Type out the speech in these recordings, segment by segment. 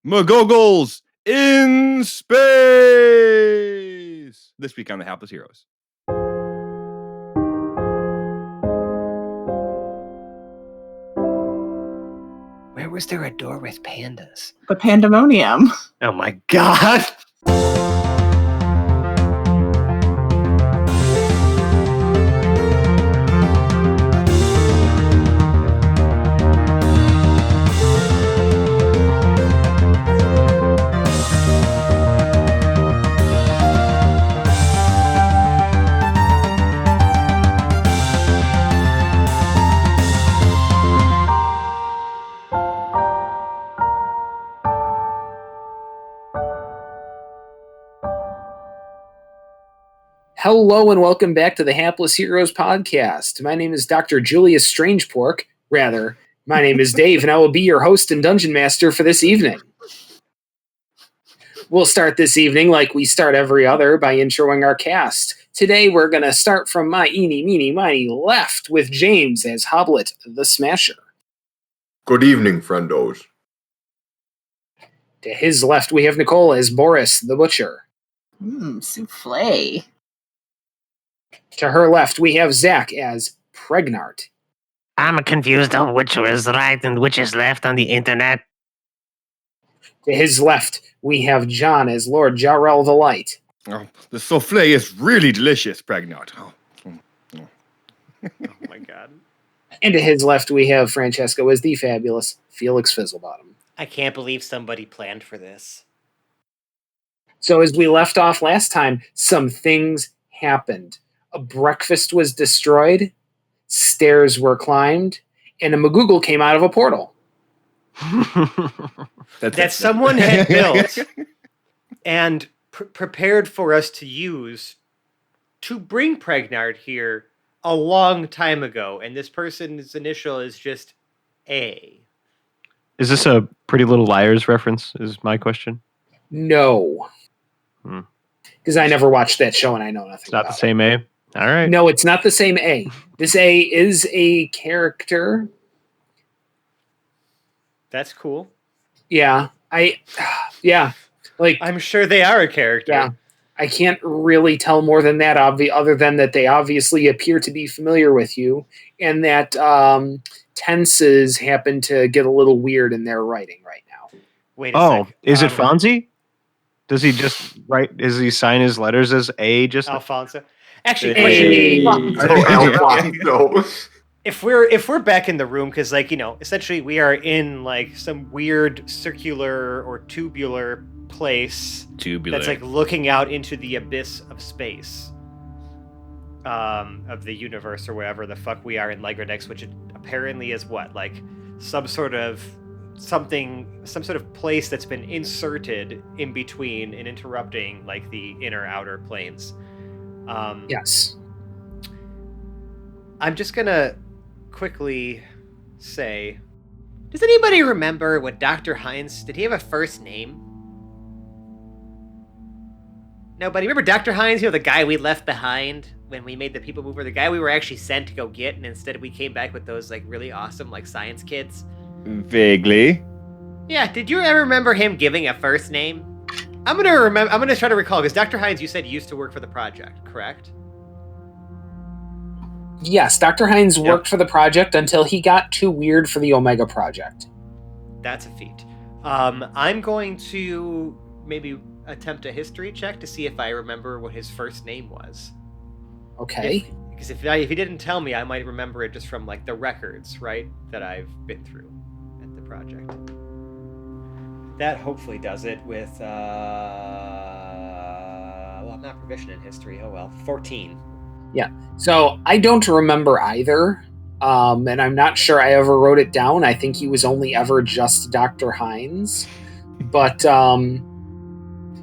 McGoggles in space! This week on The Hapless Heroes. Where was there a door with pandas? The Pandemonium. Oh my god! Hello and welcome back to the Hapless Heroes podcast. My name is Dr. Julius Strangepork. Rather, my name is Dave, and I will be your host and dungeon master for this evening. We'll start this evening like we start every other by introing our cast. Today we're going to start from my eeny, meeny, miny left with James as Hoblet the Smasher. Good evening, friendos. To his left we have Nicole as Boris the Butcher. Souffle. To her left we have Zach as Pregnart. I'm confused of which is right and which is left on the internet. To his left we have John as Lord Jarrell the Light. Oh, the souffle is really delicious, Pregnant. Oh my god. And to his left we have Francesco as the fabulous Felix Fizzlebottom. I can't believe somebody planned for this. So as we left off last time, some things happened. A breakfast was destroyed, stairs were climbed, and a McGoogle came out of a portal. That someone had built and prepared for us to use to bring Pregnard here a long time ago. And this person's initial is just A. Is this a Pretty Little Liars reference, is my question? No. Because I never watched that show and I know nothing It's not about the same A? All right. No, it's not the same A. This A is a character. That's cool. Yeah. Like, I'm sure they are a character. yeah. I can't really tell more than that, other than that they obviously appear to be familiar with you, and that tenses happen to get a little weird in their writing right now. Wait a sec. Is it Fonzie? Does he just write? Does he sign his letters as A? Just Alfonso. Actually, Hey. if we're back in the room, because essentially we are in like some weird circular or tubular place that's like looking out into the abyss of space, of the universe or whatever the fuck we are in Legrodex, which apparently is what, like some sort of place that's been inserted in between and interrupting like the inner outer planes. Yes. I'm just gonna quickly say, does anybody remember what Dr. Hines, did he have a first name? Nobody? Remember Dr. Hines, the guy we left behind when we made the People Mover, the guy we were actually sent to go get, and instead we came back with those like really awesome like science kids? Vaguely. Yeah, did you ever remember him giving a first name? I'm gonna try to recall, because Dr. Hines, you said he used to work for the project, correct? Yes, Dr. Hines worked for the project until he got too weird for the Omega Project. That's a feat. I'm going to maybe attempt a history check to see if I remember what his first name was. Okay. Because if he didn't tell me, I might remember it just from like the records, right, that I've been through at the project. That hopefully does it with, well, I'm not proficient in history. Oh well, 14. Yeah. So I don't remember either, and I'm not sure I ever wrote it down. I think he was only ever just Dr. Hines, but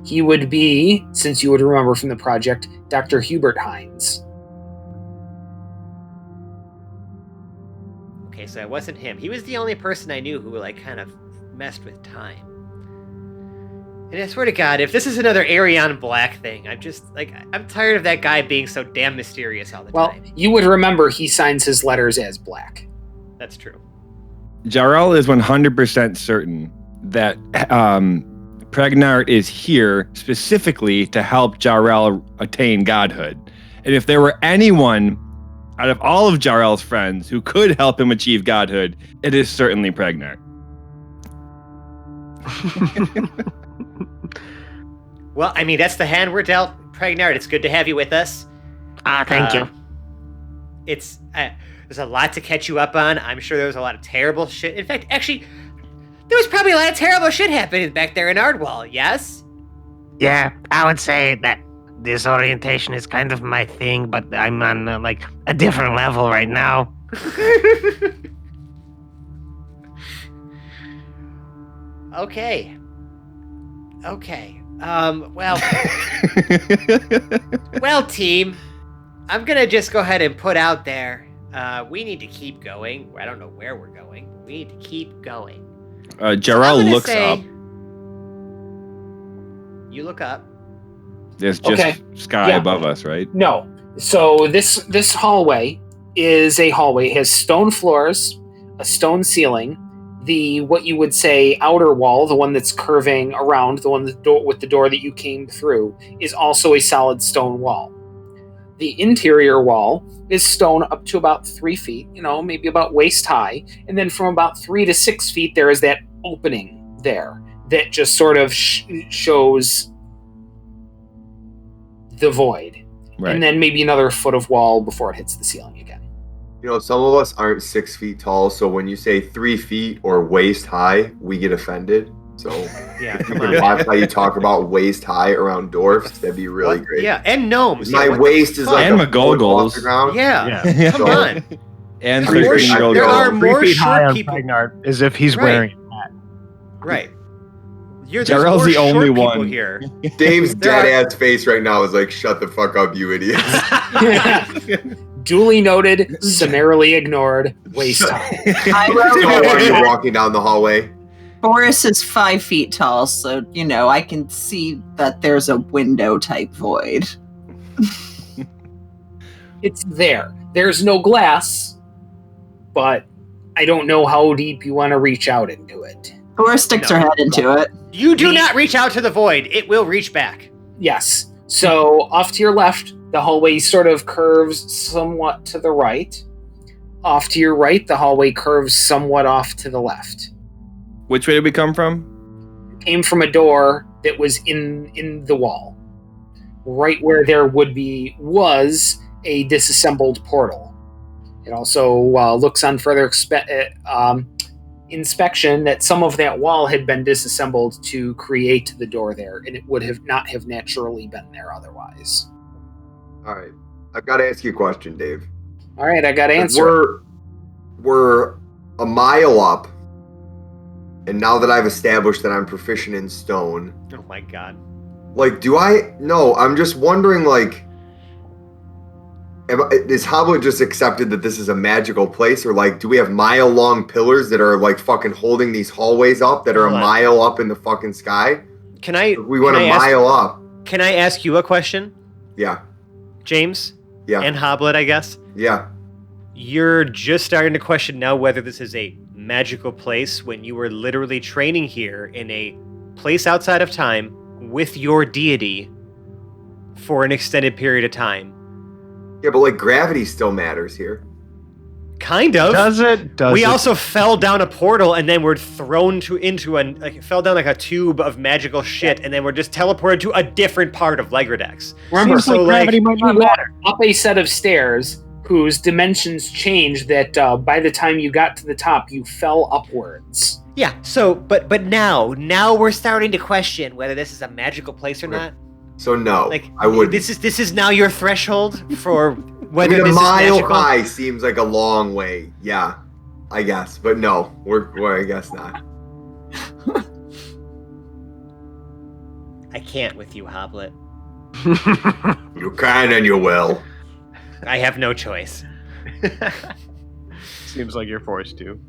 he would be, since you would remember from the project, Dr. Hubert Hines. Okay, so it wasn't him. He was the only person I knew who like kind of messed with time. And I swear to God, if this is another Arion Black thing, I'm tired of that guy being so damn mysterious all the time. Well, you would remember he signs his letters as Black. That's true. Jarrell is 100% certain that Pregnart is here specifically to help Jarrell attain godhood. And if there were anyone out of all of Jarrell's friends who could help him achieve godhood, it is certainly Pregnart. Well, I mean, that's the hand we're dealt. Pregnart, it's good to have you with us. Thank you. It's there's a lot to catch you up on. I'm sure there was a lot of terrible shit. In fact, actually, there was probably a lot of terrible shit happening back there in Ardwall, yes? Yeah, I would say that disorientation is kind of my thing, but I'm on like a different level right now. Okay. Well, team, I'm gonna just go ahead and put out there, we need to keep going. I don't know where we're going, but we need to keep going. Jarrell looks up. You look up. There's just Okay. sky Yeah. above us, right? No. So this hallway is a hallway. It has stone floors, a stone ceiling. The what you would say outer wall, the one that's curving around, the one with the door that you came through, is also a solid stone wall. The interior wall is stone up to about 3 feet, maybe about waist high, and then from about 3 to 6 feet there is that opening there that just sort of shows the void. Right. And then maybe another foot of wall before it hits the ceiling again. Some of us aren't 6 feet tall, so when you say 3 feet or waist high, we get offended. So Yeah, if you come can on. watch how you talk about waist high around dwarfs, that'd be really What? great. Yeah, and gnomes. My Yeah, what the waist is fuck? like And a foot off the McGoggles. ground. Yeah, come So- on. And There are 13 year old there are girl. 3 more feet high short on people. Pregnart, as if he's Right. wearing a hat. Right. There's Jarrell's more the short only people one. here. Dave's There dead ass face right now is like, shut the fuck up, you idiots. Duly noted, summarily ignored, waist high. I So wrote are you walking down the hallway? Boris is 5 feet tall, so I can see that there's a window type void. It's there. There's no glass, but I don't know how deep you want to reach out into it. Boris sticks No. her head into it. You do not reach out to the void. It will reach back. Yes. So off to your left, the hallway sort of curves somewhat to the right. Off to your right, the hallway curves somewhat off to the left. Which way did we come from? Came from a door that was in the wall, right where there was a disassembled portal. It also looks on further inspection that some of that wall had been disassembled to create the door there, and it would not have naturally been there otherwise. All right. I've got to ask you a question, Dave. All right, I got to answer. We're a mile up, and now that I've established that I'm proficient in stone, Oh my god. I'm just wondering, is Hoblet just accepted that this is a magical place, or do we have mile-long pillars that are fucking holding these hallways up that are a Hold on. mile up in the fucking sky? Can I? We went can a I ask- mile up. Can I ask you a question, Yeah, James? yeah, And Hoblet, I guess. yeah. You're just starting to question now whether this is a magical place when you were literally training here in a place outside of time with your deity for an extended period of time. Yeah, but gravity still matters here. Kind of. Does it? We also fell down a portal and then we're thrown fell down like a tube of magical shit and then we're just teleported to a different part of Legradex. Remember, Seems like gravity might not you went matter. up a set of stairs whose dimensions changed that by the time you got to the top, you fell upwards. Yeah, so but now we're starting to question whether this is a magical place or not. So no, Like I wouldn't. This is now your threshold for I whether mean, a this is mile magical. high seems like a long way. Yeah, I guess, but no, we're I guess not. I can't with you, Hoblet. You can and you will. I have no choice. Seems like you're forced to.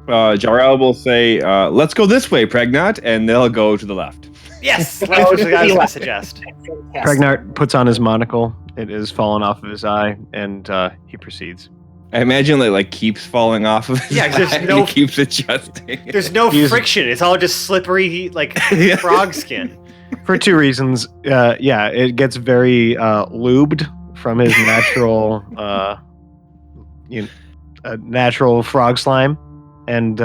Jarrell will say, let's go this way, Pregnant, and they'll go to the left. Yes, that's what I was going to suggest. Pregnart puts on his monocle. It is fallen off of his eye, and he proceeds. I imagine it like keeps falling off of his Yeah, 'cause there's back, no- he keeps adjusting. There's no He's- friction. It's all just slippery, like Yeah. frog skin. For two reasons. Yeah, it gets very lubed from his natural, natural frog slime, and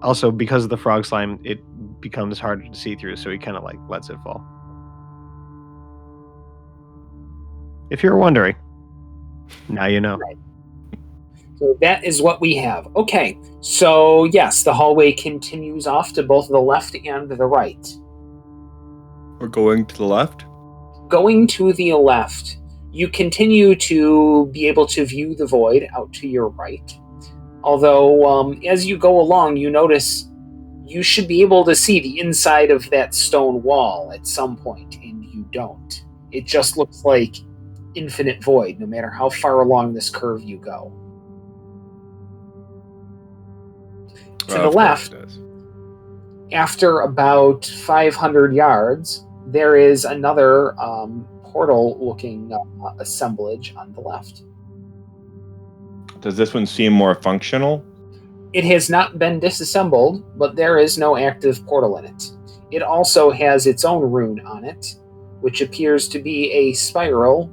also because of the frog slime, it becomes harder to see through. So he kind of like lets it fall. If you're wondering, now you know. So that is what we have. Okay, so yes, the hallway continues off to both the left and the right. We're going to the left. Going to the left, you continue to be able to view the void out to your right. Although, as you go along, you notice you should be able to see the inside of that stone wall at some point, and you don't. It just looks like infinite void, no matter how far along this curve you go. To the Of course left, it does. after about 500 yards, there is another portal-looking assemblage on the left. Does this one seem more functional? It has not been disassembled, but there is no active portal in it. It also has its own rune on it, which appears to be a spiral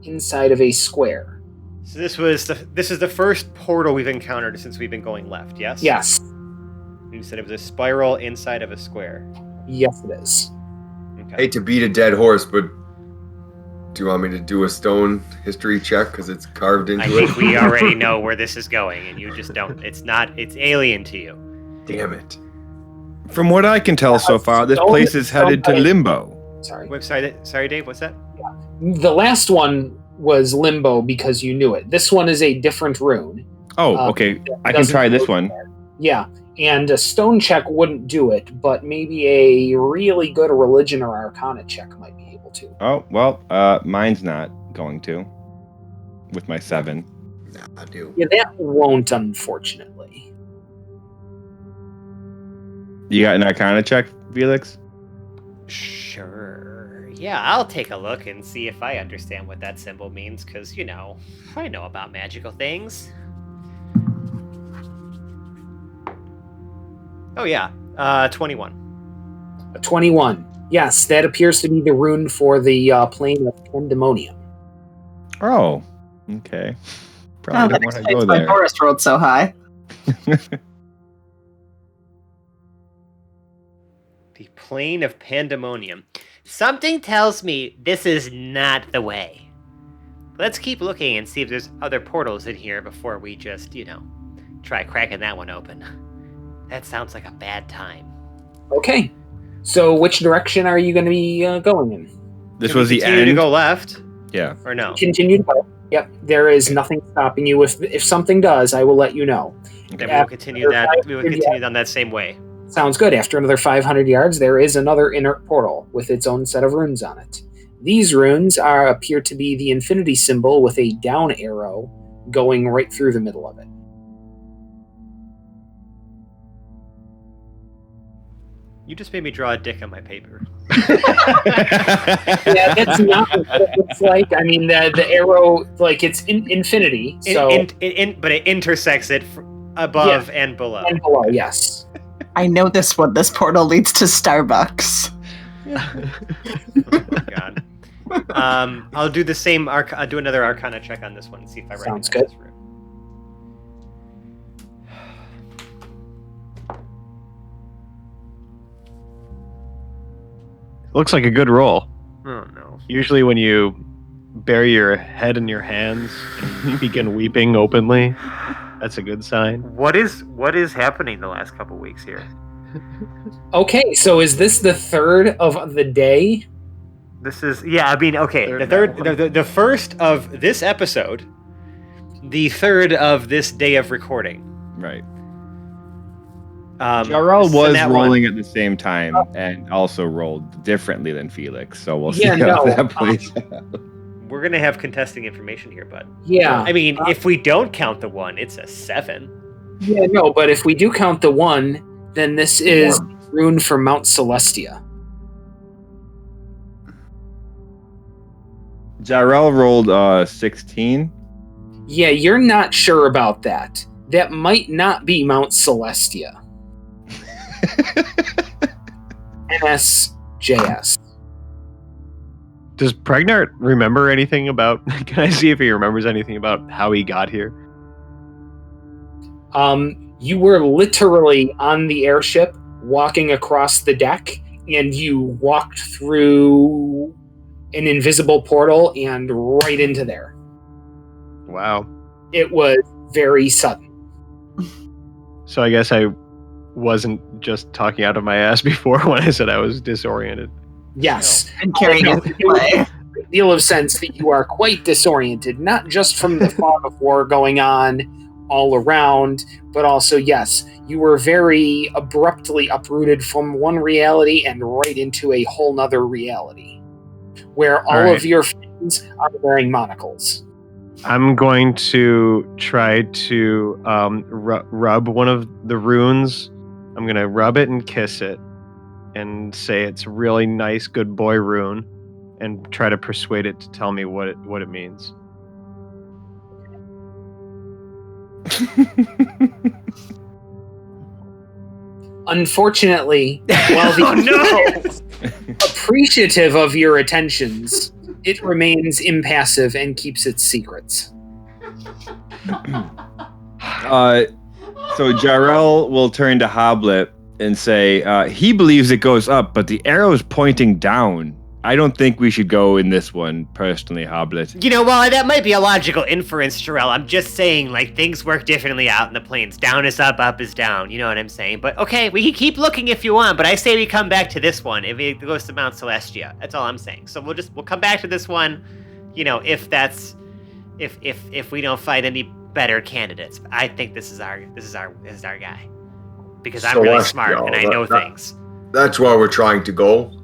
inside of a square. So this is the first portal we've encountered since we've been going left. Yes. Yes, You said it was a spiral inside of a square. yes it is. Okay. Hate to beat a dead horse, but do you want me to do a stone history check because it's carved into I it? think we already know where this is going, and you just don't. It's alien to you. Damn it. From what I can tell so far, this place is headed to limbo. Sorry. Wait, sorry, Dave. What's that? The last one was limbo because you knew it. This one is a different rune. Oh, okay. I can try this one. Yeah, and a stone check wouldn't do it, but maybe a really good religion or arcana check might be able to. Oh, well, mine's not going to. With my 7. Nah, I do. Yeah, that won't, unfortunately. You got an Arcana check, Felix? Sure. Yeah, I'll take a look and see if I understand what that symbol means, because, I know about magical things. Oh, yeah. 21. A 21. Yes, that appears to be the rune for the plane of pandemonium. Oh, okay. Oh, Probably that don't want to explains go why there. Forrest rolled so high. The plane of pandemonium. Something tells me this is not the way. Let's keep looking and see if there's other portals in here before we just, try cracking that one open. That sounds like a bad time. Okay, so which direction are you going to be going in? This Can we was the continue end. to go left, Yeah. or no? Continue to go. Yep, there is nothing stopping you. If something does, I will let you know. Then we will continue that. We will continue down that same way. Sounds good. After another 500 yards, there is another inert portal with its own set of runes on it. These runes appear to be the infinity symbol with a down arrow going right through the middle of it. You just made me draw a dick on my paper. Yeah, that's not what it looks like. I mean, the arrow, like, it's infinity, so... But it intersects it above and below. and below, yes. I know this one. This portal leads to Starbucks. Oh, God. I'll do the same. I'll do another Arcana check on this one and see if I recognize Sounds good. this room. Looks like a good roll. Oh no. Usually when you bury your head in your hands and begin weeping openly, that's a good sign. What is happening the last couple weeks here? Okay, so is this the third of the day? This is okay. The first of this episode, the third of this day of recording. Right. so Jarrell was that rolling at the same time and also rolled differently than Felix, so we'll see Yeah, how no, that plays out. We're gonna have contesting information here, bud. Yeah. I mean, if we don't count the 1, it's a 7. Yeah, no, but if we do count the 1, then this is rune for Mount Celestia. Jarrell rolled 16. Yeah, you're not sure about that. That might not be Mount Celestia. NSJS. Does Pregnart remember anything about? Can I see if he remembers anything about how he got here? You were literally on the airship, walking across the deck, and you walked through an invisible portal and right into there. Wow. It was very sudden. So I guess I wasn't just talking out of my ass before when I said I was disoriented. Yes. And carrying No, it to play. a deal of sense that you are quite disoriented, not just from the fog of war going on all around, but also, yes, you were very abruptly uprooted from one reality and right into a whole nother reality, where all of your friends are wearing monocles. I'm going to try to rub one of the runes. I'm going to rub it and kiss it and say it's a really nice, good boy rune, and try to persuade it to tell me what it means. Unfortunately, while the appreciative of your attentions, it remains impassive and keeps its secrets. So Jarrell will turn to Hoblet and say, he believes it goes up, but the arrow's pointing down. I don't think we should go in this one, personally, Hoblet. You know, well, that might be a logical inference, Jarrell. I'm just saying, like, things work differently out in the plains. Down is up is down. You know what I'm saying? But, okay, we can keep looking if you want, but I say we come back to this one if it goes to Mount Celestia. That's all I'm saying. So we'll come back to this one, you know, if we don't find any better candidates. I think this is our guy. Because I'm really smart and I know things. That's where we're trying to go.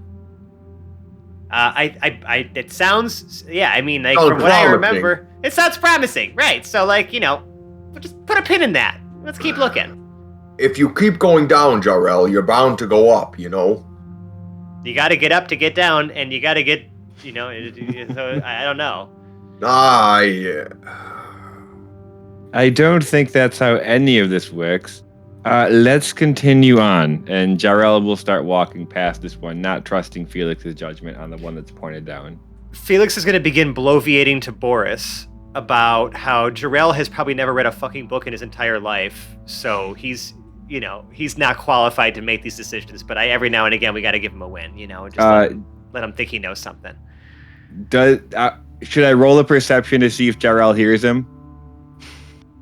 It sounds, yeah, I mean, like, from what I remember, it sounds promising, right? So, like, you know, we'll just put a pin in that. Let's keep looking. If you keep going down, Jarrell, you're bound to go up, you know? You gotta get up to get down, and you gotta get, you know, so, I don't know. Yeah. I don't think that's how any of this works. Let's continue on, and Jarrell will start walking past this one, not trusting Felix's judgment on the one that's pointed down. Felix is going to begin bloviating to Boris about how Jarrell has probably never read a fucking book in his entire life, so he's not qualified to make these decisions, but every now and again we got to give him a win, you know, just let him think he knows something. Should I roll a perception to see if Jarrell hears him?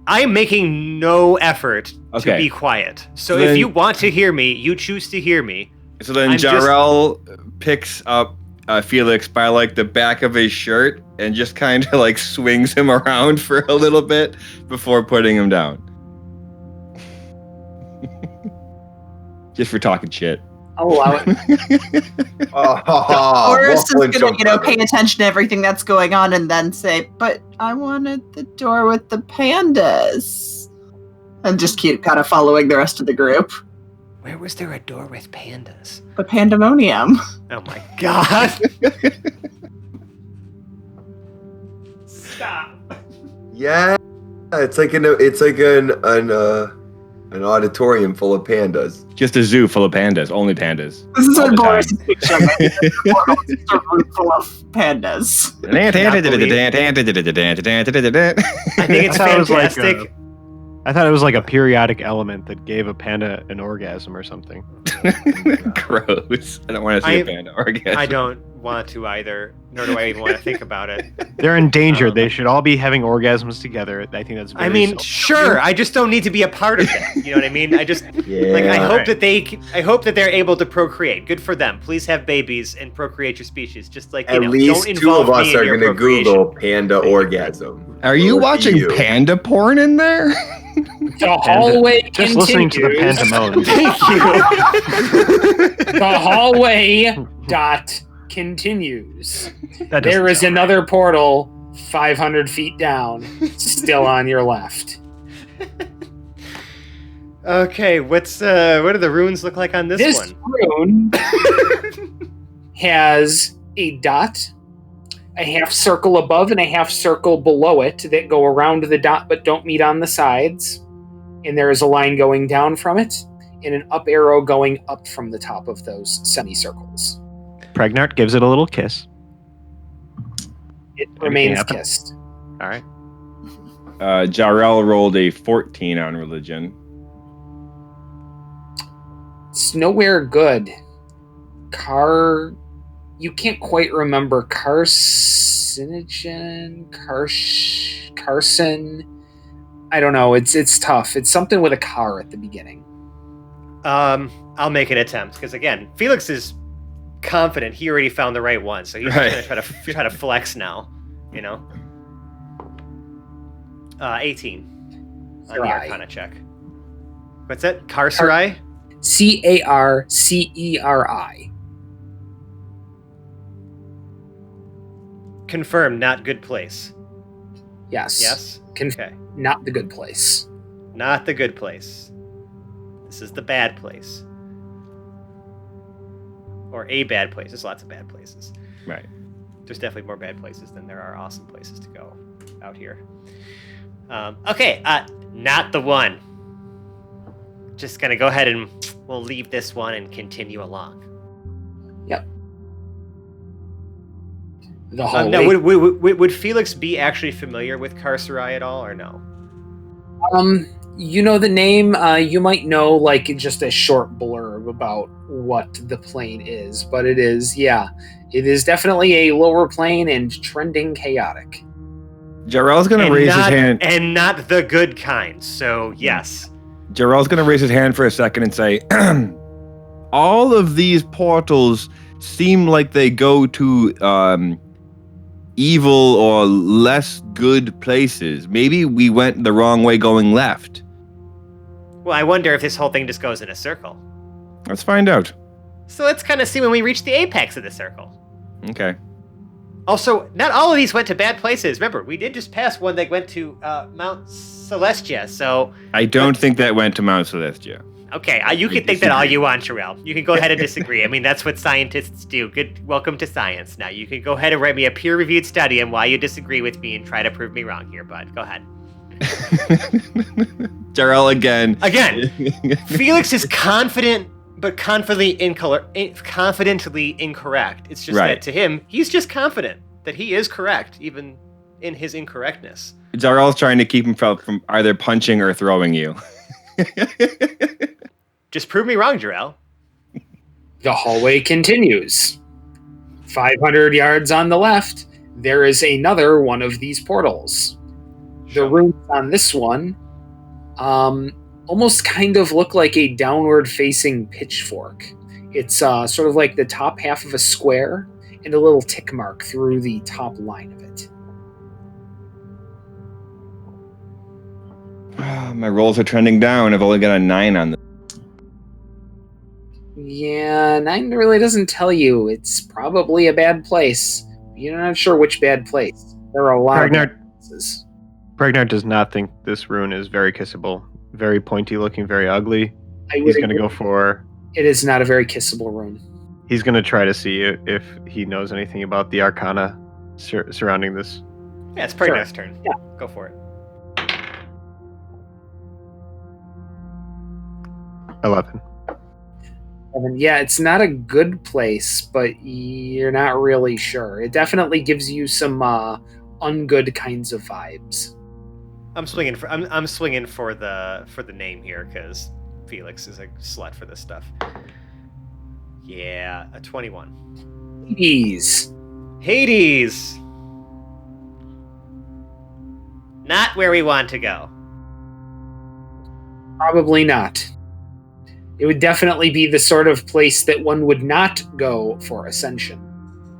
I am making no effort to be quiet. So if you want to hear me, you choose to hear me. So then Jarrell picks up Felix by like the back of his shirt and just kind of like swings him around for a little bit before putting him down. Just for talking shit. I'll allow it. Boris is gonna, pay attention to everything that's going on and then say, but I wanted the door with the pandas. And just keep kind of following the rest of the group. Where was there a door with pandas? The pandemonium. Oh my god. Stop. Yeah. It's like an auditorium full of pandas. Just a zoo full of pandas, only pandas. This is what Boris is picturing. It's a room full of pandas. I think it's fantastic. I thought it was like a periodic element that gave a panda an orgasm or something. Gross. I don't want to see a panda orgasm. I don't want to either, nor do I even want to think about it. They're endangered. They should all be having orgasms together. I think that's very sure. I just don't need to be a part of that. You know what I mean? I just I hope that they're able to procreate. Good for them. Please have babies and procreate your species. Just like, at least don't two involve of us me in are your going to Google panda orgasm. Are you watching panda porn in there? The hallway just continues. Listening to the pandemonium. Thank you. The hallway continues. There is another portal 500 feet down, still on your left. Okay, what do the runes look like on this one? This rune has a dot a half circle above and a half circle below it that go around the dot but don't meet on the sides. And there is a line going down from it, and an up arrow going up from the top of those semicircles. Pregnart gives it a little kiss. It remains happen? kissed. All right. Jarrell rolled a 14 on religion. It's nowhere good. You can't quite remember carcinogen, Carson. I don't know. It's tough. It's something with a car at the beginning. I'll make an attempt because again, Felix is confident he already found the right one, so he's gonna try to flex now. 18 on the Arcana check. What's that? Carceri? Carceri. Confirmed, not good place. Yes. Yes? Okay. Not the good place. Not the good place. This is the bad place. Or a bad place. There's lots of bad places. Right. There's definitely more bad places than there are awesome places to go out here. Okay, not the one. Just gonna go ahead and we'll leave this one and continue along. Yep. The hallway. Now, would Felix be actually familiar with Carceri at all, or no? You know the name. You might know like just a short blurb about what the plane is, but it is definitely a lower plane and trending chaotic. Jarrell's going to raise his hand. And not the good kind, so yes. Jarrell's going to raise his hand for a second and say, all of these portals seem like they go to evil or less good places. Maybe we went the wrong way going left. Well, I wonder if this whole thing just goes in a circle. Let's find out. So let's kind of see when we reach the apex of the circle. Okay. Also, not all of these went to bad places. Remember, we did just pass one that went to Mount Celestia, so... I don't think that went to Mount Celestia. Okay, you can think that all you want, Sherelle. You can go ahead and disagree. I mean, that's what scientists do. Welcome to science. Now, you can go ahead and write me a peer-reviewed study on why you disagree with me and try to prove me wrong here, bud. Go ahead. Jarrell again. Felix is confident, but confidently incorrect. It's just that to him, he's just confident that he is correct, even in his incorrectness. Jarrell's trying to keep him from either punching or throwing you. Just prove me wrong, Jarrell. The hallway continues. 500 yards on the left, there is another one of these portals. The rooms on this one almost kind of look like a downward-facing pitchfork. It's sort of like the top half of a square and a little tick mark through the top line of it. My rolls are trending down. I've only got a 9 on this. Yeah, 9 really doesn't tell you. It's probably a bad place. You're not sure which bad place. There are a lot of bad places. Pregnart does not think this rune is very kissable. Very pointy looking, very ugly. He's going to go for... It is not a very kissable rune. He's going to try to see if he knows anything about the arcana surrounding this. Yeah, it's Pregnart's turn. Yeah. Go for it. 11. Yeah, it's not a good place, but you're not really sure. It definitely gives you some ungood kinds of vibes. I'm swinging for the name here because Felix is a slut for this stuff. Yeah, a 21. Hades. Not where we want to go. Probably not. It would definitely be the sort of place that one would not go for ascension.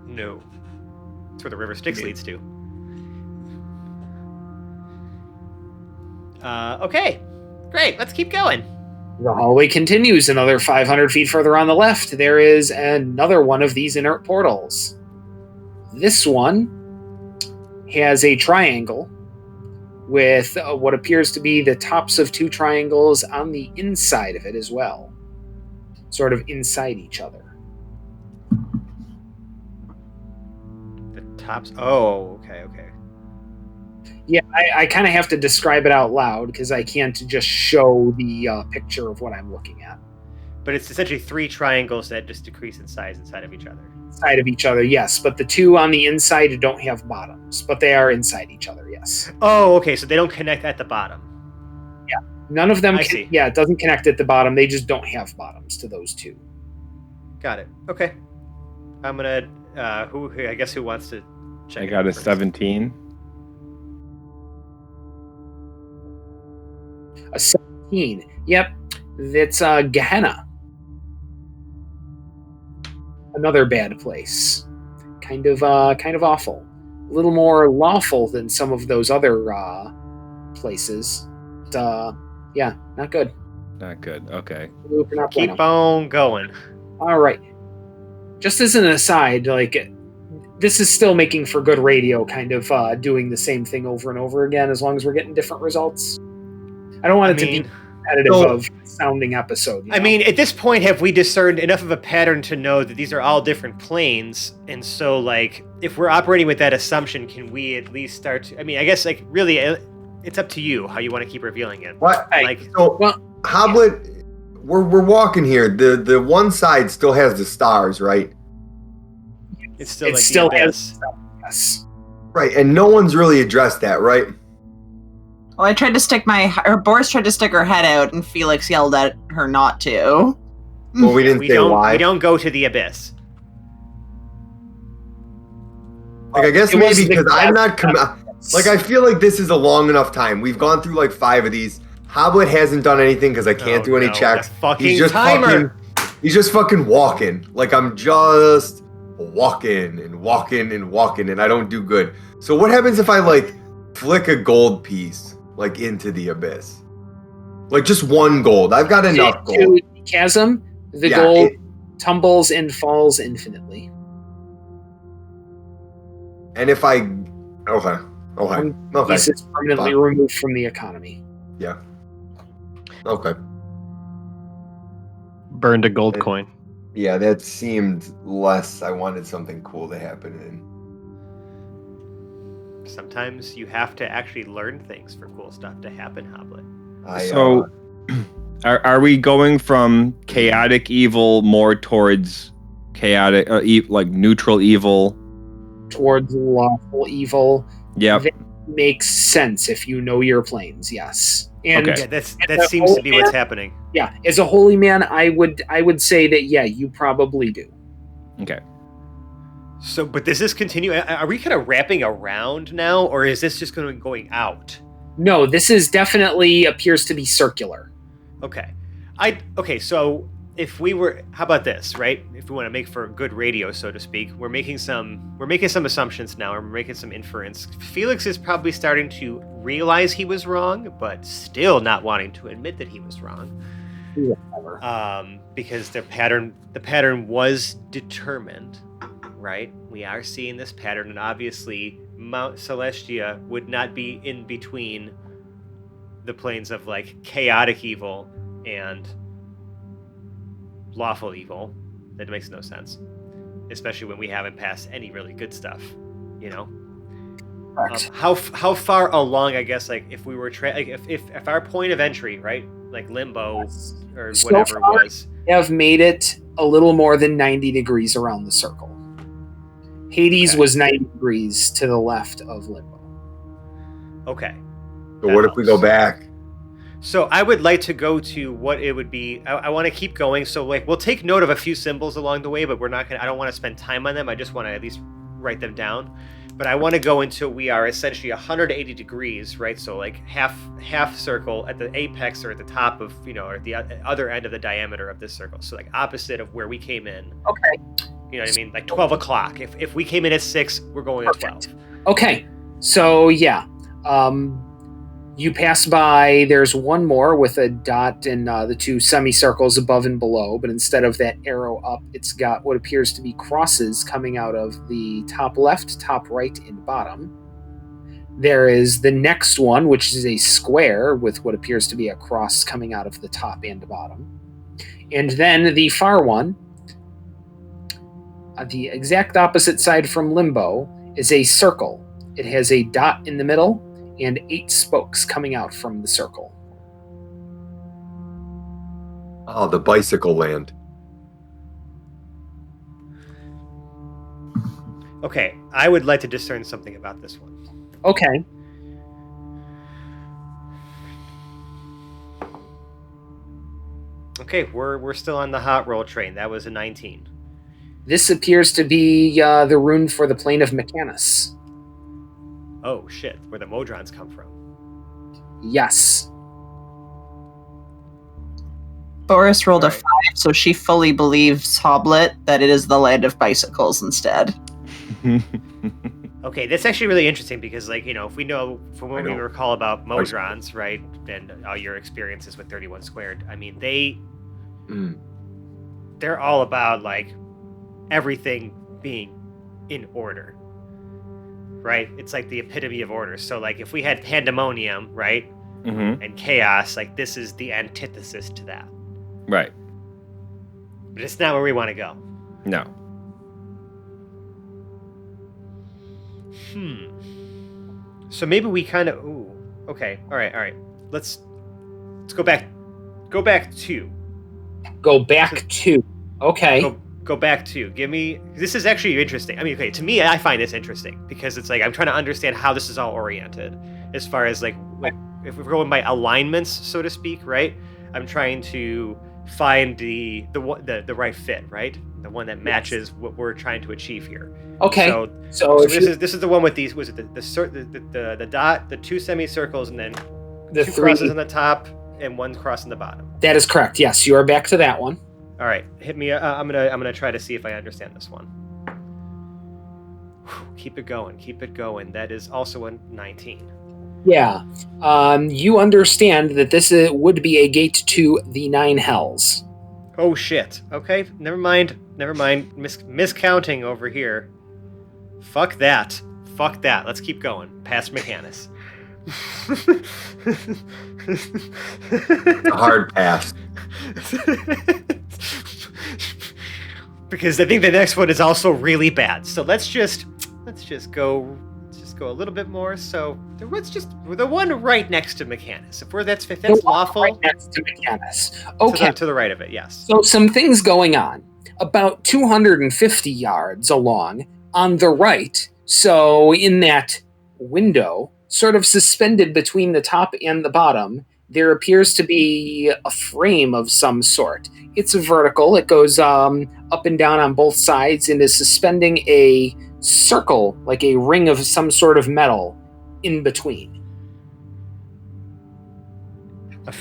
No. That's where the River Styx leads to. Okay. Great. Let's keep going. The hallway continues another 500 feet further on the left. There is another one of these inert portals. This one has a triangle with what appears to be the tops of 2 triangles on the inside of it as well. Sort of inside each other. The tops. Oh, okay. Yeah, I kind of have to describe it out loud because I can't just show the picture of what I'm looking at. But it's essentially 3 triangles that just decrease in size inside of each other. Inside of each other, yes. But the 2 on the inside don't have bottoms, but they are inside each other, yes. Oh, okay. So they don't connect at the bottom. Yeah. None of them, see. Yeah, it doesn't connect at the bottom. They just don't have bottoms to those 2. Got it. Okay. I'm going to, who wants to check I it got out a first? 17. A 17. Yep. That's Gehenna. Another bad place. Kind of awful. A little more lawful than some of those other places. But, yeah, not good. Not good. Okay. Keep on going. All right. Just as an aside, this is still making for good radio, kind of doing the same thing over and over again, as long as we're getting different results. I don't want it to be repetitive of sounding episode. I mean, at this point, have we discerned enough of a pattern to know that these are all different planes? And so, if we're operating with that assumption, can we at least start to... I mean, I guess, really, it's up to you how you want to keep revealing it. What? Hoblet, we're walking here. The one side still has the stars, right? It's still still the abyss. Yes. Right, and no one's really addressed that, right? Well, I tried to Boris tried to stick her head out, and Felix yelled at her not to. Well, we didn't say why. We don't go to the abyss. I guess maybe because I'm not... I feel like this is a long enough time. We've gone through 5 of these. Hoblet hasn't done anything because I can't do any checks. He's just timer. He's just fucking walking. I'm just walking and walking and walking, and I don't do good. So what happens if I flick a gold piece into the abyss? Just 1 gold. I've got enough gold. To the chasm, the gold tumbles and falls infinitely. And if I... Okay. Piece is permanently removed from the economy. Yeah. Okay. Burned a gold coin. Yeah, that seemed less. I wanted something cool to happen in. Sometimes you have to actually learn things for cool stuff to happen, Hoblet. So, are we going from chaotic evil more towards chaotic, neutral evil? Towards lawful evil. Yeah. That makes sense if you know your planes, yes. And yeah, that seems to be what's happening. Yeah, as a holy man, I would say that you probably do. Okay. So, but does this continue? Are we kind of wrapping around now, or is this just going out? No, this is definitely appears to be circular. Okay. So if we were, how about this, right? If we want to make for good radio, so to speak, we're making some assumptions now, or we're making some inference. Felix is probably starting to realize he was wrong, but still not wanting to admit that he was wrong. Because the pattern was determined, right? We are seeing this pattern, and obviously Mount Celestia would not be in between the planes of chaotic evil and lawful evil. That makes no sense, especially when we haven't passed any really good stuff, how far along, I guess, if we were if our point of entry, right, limbo or so whatever it was, have made it a little more than 90 degrees around the circle. Hades was 90 degrees to the left of limbo. Okay. So what if we go back? So I would like to go to what it would be. I want to keep going. So we'll take note of a few symbols along the way, but I don't want to spend time on them. I just want to at least write them down. But I want to go until we are essentially 180 degrees, right? So half circle at the apex or at the top of, or at the other end of the diameter of this circle. So opposite of where we came in. Okay. You know what I mean? 12 o'clock. If we came in at 6, we're going at 12. Okay. So yeah. You pass by, there's one more with a dot and the 2 semicircles above and below, but instead of that arrow up, it's got what appears to be crosses coming out of the top left, top right, and bottom. There is the next one, which is a square with what appears to be a cross coming out of the top and bottom. And then the far one, the exact opposite side from Limbo, is a circle. It has a dot in the middle and 8 spokes coming out from the circle. Oh, the bicycle land. Okay, I would like to discern something about this one. Okay. Okay, we're still on the hot roll train. That was a 19. This appears to be the rune for the plane of Mechanus. Oh shit, where the Modrons come from. Yes. Boris rolled a Right. 5, so she fully believes Hoblet that it is the land of bicycles instead. Okay, that's actually really interesting because, like, you know, if we know from what we know. recall about Modrons, right, and all your experiences with 31 Squared, I mean, they're all about, like, everything being in order, right? It's like the epitome of order. So, like, if we had pandemonium, right, and chaos, like, this is the antithesis to that. Right. But it's not where we want to go. No. So maybe we kind of. Ooh. Okay. All right. Let's go back. Go back 2. Go back to. Okay. Go back 2. Give me. This is actually interesting. I mean, okay. To me, I find this interesting because it's like I'm trying to understand how this is all oriented, as far as like if we're going by alignments, so to speak, right? I'm trying to find the right fit, right? The one that matches what we're trying to achieve here. Okay. So this is the one with these. Was it the dot, the 2 semicircles, and then the 2 3 crosses on the top and 1 cross on the bottom? That is correct. Yes, you are back to that one. All right, hit me. I'm gonna try to see if I understand this one. Keep it going. That is also a 19. Yeah. You understand that this would be a gate to the 9 hells. Oh shit. Okay, never mind. Miscounting over here. Fuck that. Let's keep going. Past Mechanus. A hard pass. Because I think the next one is also really bad. So let's just go a little bit more. So the one right next to Mechanus. If that's lawful. Right next to Mechanus. Okay. To the right of it, yes. So some things going on. About 250 yards along on the right. So in that window, sort of suspended between the top and the bottom, there appears to be a frame of some sort. It's vertical. It goes up and down on both sides and is suspending a circle, like a ring of some sort of metal in between.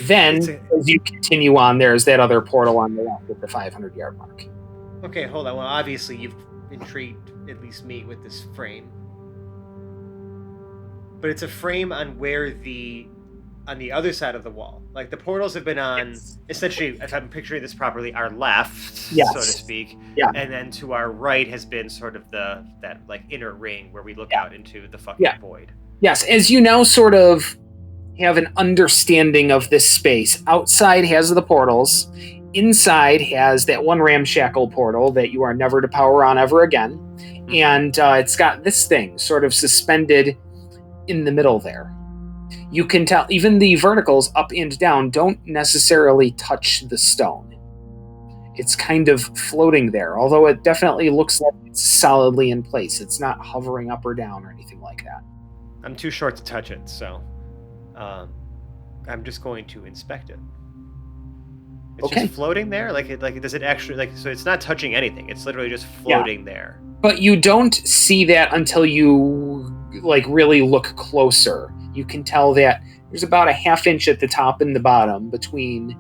Then, as you continue on, there's that other portal on the left at the 500-yard mark. Okay, hold on. Well, obviously you've intrigued at least me with this frame. But it's a frame on the other side of the wall. Like the portals have been on, essentially, if I'm picturing this properly, our left, so to speak. Yeah. And then to our right has been sort of that like inner ring where we look out into the fucking void. Yes, as you now sort of have an understanding of this space. Outside has the portals. Inside has that one ramshackle portal that you are never to power on ever again. And it's got this thing sort of suspended in the middle there. You can tell even the verticals up and down don't necessarily touch the stone. It's kind of floating there, although it definitely looks like it's solidly in place. It's not hovering up or down or anything like that. I'm too short to touch it, so I'm just going to inspect it. It's just floating there? Does it actually, so it's not touching anything. It's literally just floating there. But you don't see that until you, really look closer. You can tell that there's about a half inch at the top and the bottom between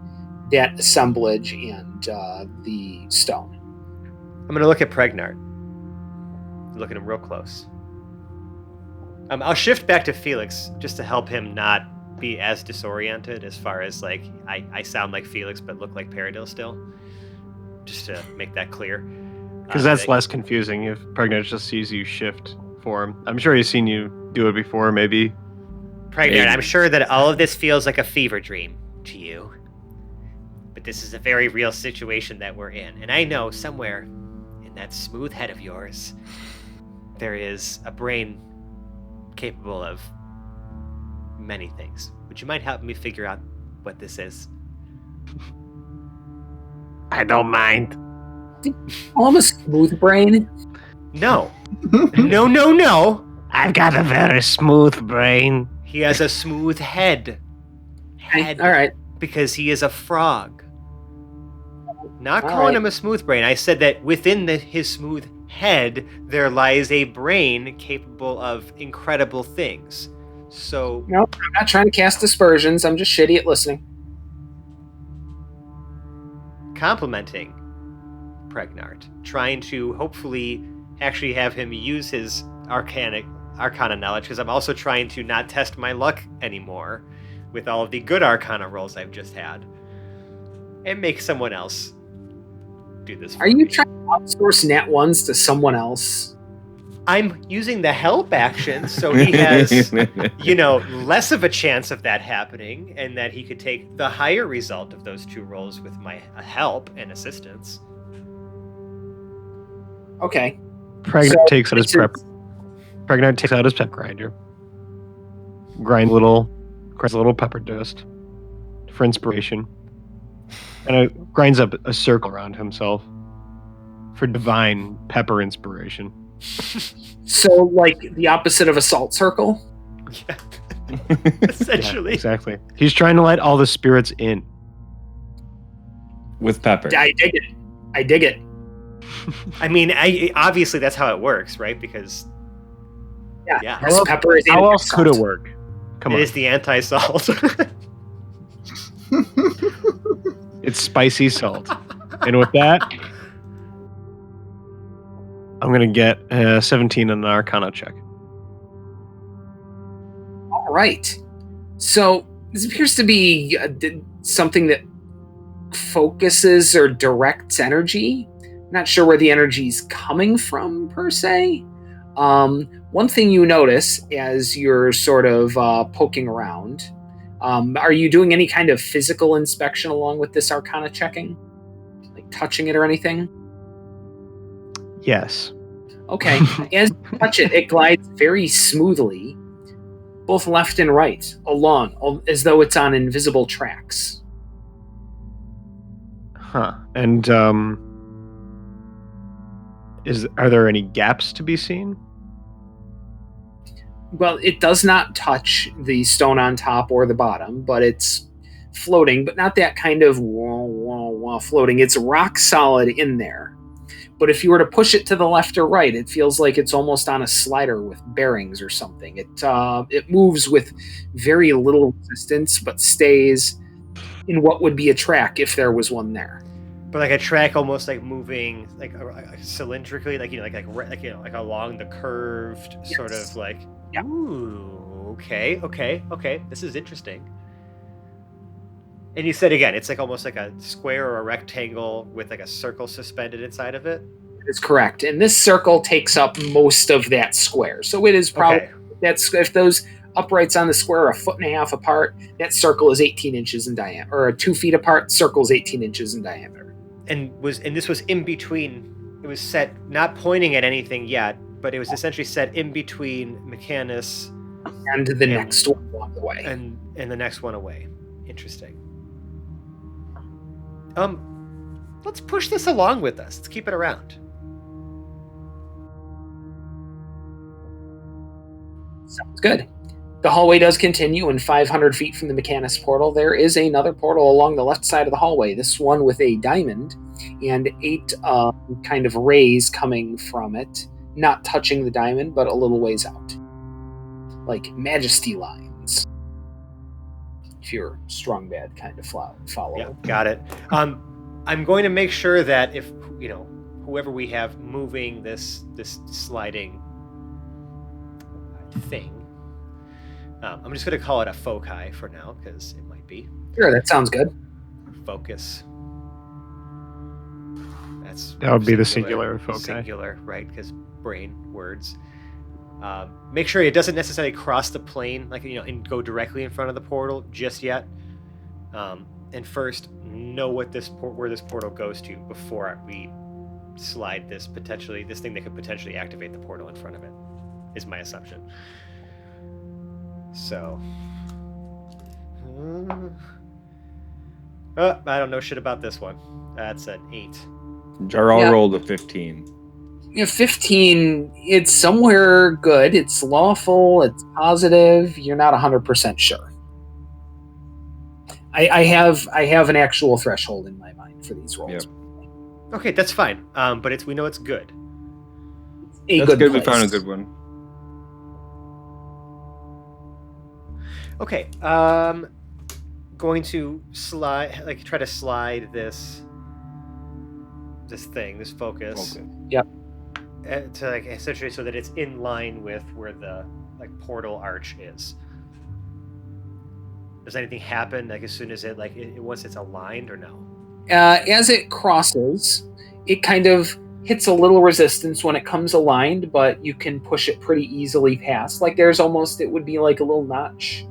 that assemblage and the stone. I'm going to look at Pregnard. Look at him real close. I'll shift back to Felix just to help him not be as disoriented as far as I sound like Felix but look like Paradil still. Just to make that clear. Because that's less confusing if Pregnant just sees you shift form. I'm sure he's seen you do it before, maybe. Pregnant, I'm sure that all of this feels like a fever dream to you. But this is a very real situation that we're in. And I know somewhere in that smooth head of yours, there is a brain capable of many things. Would you mind helping me figure out what this is? I don't mind. I'm a smooth brain. No. No. I've got a very smooth brain. He has a smooth head. All right. Because he is a frog. Not All calling right. him a smooth brain. I said that within his smooth head, there lies a brain capable of incredible things. So, Nope, I'm not trying to cast aspersions. I'm just shitty at listening. complimenting Pregnart, trying to hopefully actually have him use his arcana knowledge, because I'm also trying to not test my luck anymore with all of the good arcana rolls I've just had, and make someone else do this for Are you me. trying to outsource nat ones to someone else? I'm using the help action, so he has, less of a chance of that happening, and that he could take the higher result of those two rolls with my help and assistance. Okay. Pregnant takes out his prep. Pregnant takes out his pep grinder. Grinds a little pepper dust for inspiration, and it grinds up a circle around himself for divine pepper inspiration. So, like the opposite of a salt circle? Yeah. Essentially. Yeah, exactly. He's trying to let all the spirits in. With pepper. I dig it. I mean, obviously that's how it works, right? Because Yeah. This pepper is How else could it anti-salt. work? Come it on. is the anti-salt. It's spicy salt. And with that, I'm going to get 17 on an Arcana check. All right. So this appears to be something that focuses or directs energy. Not sure where the energy's coming from, per se. One thing you notice as you're sort of poking around, are you doing any kind of physical inspection along with this Arcana checking? Like touching it or anything? Yes. Okay. As you touch it, it glides very smoothly, both left and right, along, as though it's on invisible tracks. Huh. And are there any gaps to be seen? Well, it does not touch the stone on top or the bottom, but it's floating, but not that kind of wah, wah, wah floating. It's rock solid in there. But if you were to push it to the left or right, it feels like it's almost on a slider with bearings or something. It moves with very little resistance, but stays in what would be a track if there was one there. But like a track, almost like moving like cylindrically, like along the curved sort of like. Yeah. Ooh, okay. This is interesting. And you said again, it's like almost like a square or a rectangle with like a circle suspended inside of it. Is correct. And this circle takes up most of that square. So it is probably if those uprights on the square are 1.5 feet apart, that circle is 18 inches in diameter, or 2 feet apart, circle is 18 inches in diameter. And this was in between. It was set not pointing at anything yet, but it was essentially set in between Mechanus and the next one along the way. And the next one away. Interesting. Let's push this along with us. Let's keep it around. Sounds good. The hallway does continue, and 500 feet from the Mechanus portal, there is another portal along the left side of the hallway. This one with a diamond and 8 kind of rays coming from it, not touching the diamond, but a little ways out, like majesty lines. If you're a strong bad kind of follower. Yeah, got it. I'm going to make sure that if whoever we have moving this sliding thing, I'm just going to call it a foci for now because it might be. Sure, that sounds good. Focus. That would be the singular foci. Singular, right? Because brain words. Make sure it doesn't necessarily cross the plane, and go directly in front of the portal just yet. And first, know what where this portal goes to before we slide this thing that could potentially activate the portal in front of it, is my assumption. So. I don't know shit about this one. That's an 8. Jarrell rolled a 15. 15, it's somewhere good. It's lawful. It's positive. You're not 100% sure. I have an actual threshold in my mind for these rolls. Yep. Okay, that's fine. But we know it's good. That's good. We found a good one. Okay. Going to try to slide this focus. Okay. Yep. To essentially so that it's in line with where the portal arch is. Does anything happen as soon as once it's aligned or no? As it crosses, it kind of hits a little resistance when it comes aligned, but you can push it pretty easily past. It would be like a little notch.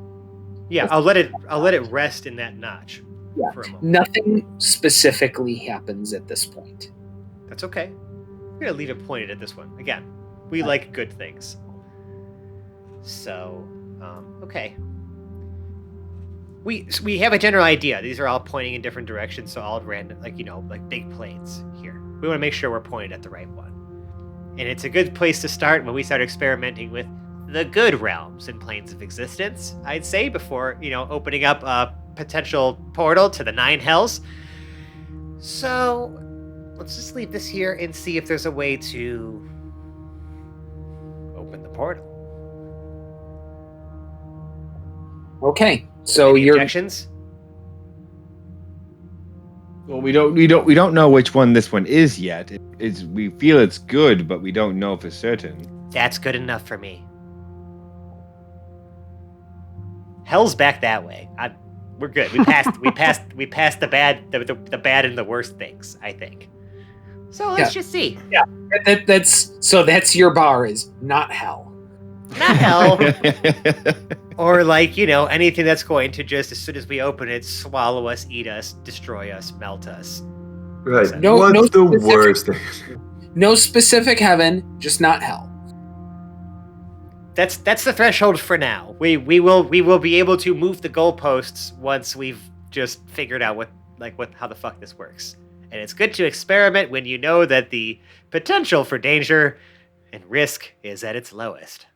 Yeah, I'll let it rest in that notch. Yeah. For a moment. Nothing specifically happens at this point. That's okay. We're gonna leave it pointed at this one. Again, we like good things. So, okay. We have a general idea. These are all pointing in different directions, so all random, big planes here. We want to make sure we're pointed at the right one. And it's a good place to start when we start experimenting with the good realms and planes of existence, I'd say, before, opening up a potential portal to the 9 hells. So, let's just leave this here and see if there's a way to open the portal. Okay, so Any your objections? Well, we don't know which one this one is yet. We feel it's good, but we don't know for certain. That's good enough for me. Hell's back that way. We're good. We passed the bad, the bad and the worst things, I think. So let's just see. Yeah, that's your bar is not hell. Not hell. Or anything that's going to just, as soon as we open it, swallow us, eat us, destroy us, melt us. Right. What's the worst thing? No specific heaven, just not hell. That's the threshold for now. We will be able to move the goalposts once we've just figured out how the fuck this works. And it's good to experiment when you know that the potential for danger and risk is at its lowest.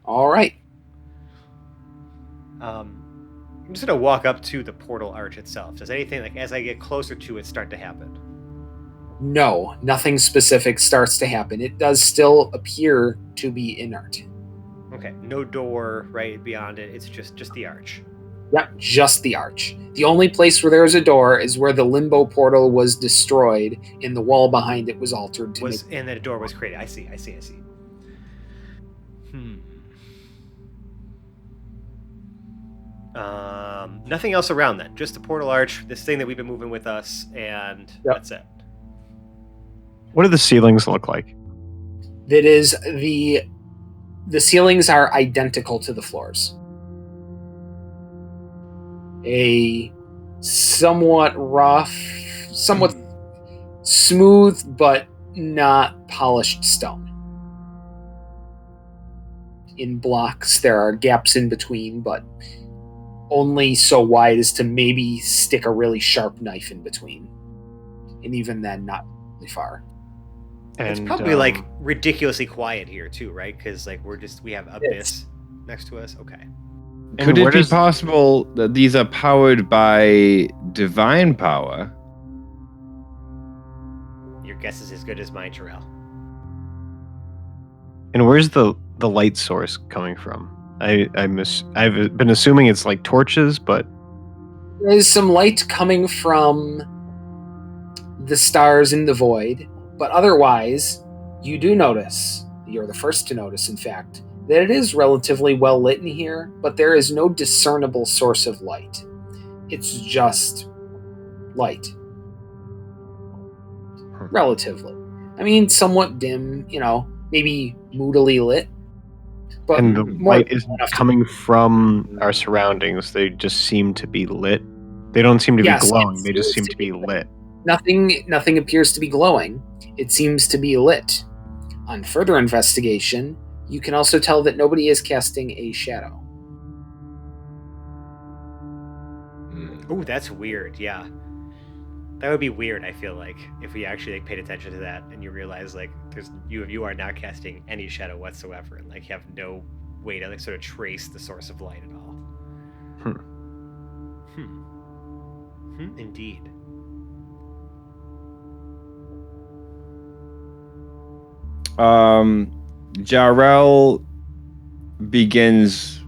All right. I'm just gonna walk up to the portal arch itself. Does anything as I get closer to it start to happen? No, nothing specific starts to happen. It does still appear to be inert. Okay, no door right beyond it. It's just the arch. Yep, just the arch. The only place where there is a door is where the limbo portal was destroyed and the wall behind it was altered to and then a door was created. I see. Nothing else around then. Just the portal arch, this thing that we've been moving with us, and that's it. What do the ceilings look like? That is the ceilings are identical to the floors. A somewhat rough, somewhat smooth, but not polished stone. In blocks, there are gaps in between, but only so wide as to maybe stick a really sharp knife in between. And even then, not really far. And, it's probably ridiculously quiet here too, right? Because we have Abyss next to us. Okay. Could it be possible that these are powered by divine power? Your guess is as good as mine, Jarrell. And where's the light source coming from? I've been assuming it's like torches, but there's some light coming from the stars in the void. But otherwise, you do notice, you're the first to notice, in fact, that it is relatively well lit in here, but there is no discernible source of light. It's just light. Relatively. I mean, somewhat dim, maybe moodily lit. But and the light isn't coming from our surroundings. They just seem to be lit. They don't seem to be glowing. They just seem to be lit. Nothing appears to be glowing. It seems to be lit. On further investigation, you can also tell that nobody is casting a shadow. Ooh, that's weird. Yeah, that would be weird. I feel like if we actually paid attention to that, and you realize you are not casting any shadow whatsoever, and have no way to sort of trace the source of light at all. Indeed. Jarrell begins.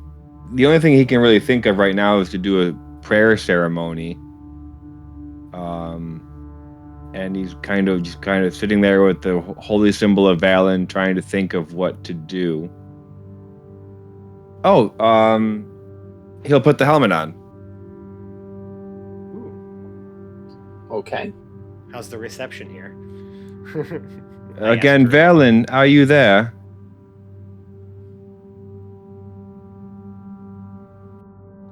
The only thing he can really think of right now is to do a prayer ceremony. And he's kind of sitting there with the holy symbol of Valen, trying to think of what to do. Oh, he'll put the helmet on. Ooh. Okay. How's the reception here? Again, Valen, are you there?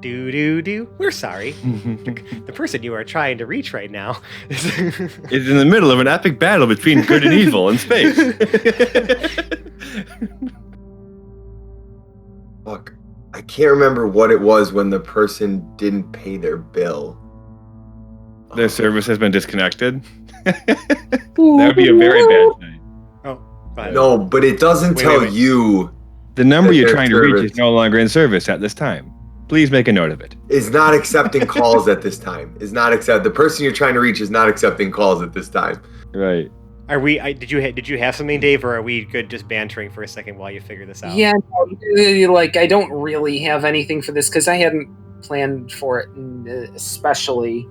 Do. We're sorry. The person you are trying to reach right now is in the middle of an epic battle between good and evil in space. Fuck. I can't remember what it was when the person didn't pay their bill. Their service has been disconnected. That would be a very bad thing. Oh, no, but it doesn't tell you. The number you're trying to reach is no longer in service at this time. Please make a note of it. Is not accepting calls at this time. The person you're trying to reach is not accepting calls at this time. Right. Are we? Did you have something, Dave, or are we good just bantering for a second while you figure this out? Yeah, I don't really have anything for this because I hadn't planned for it, and especially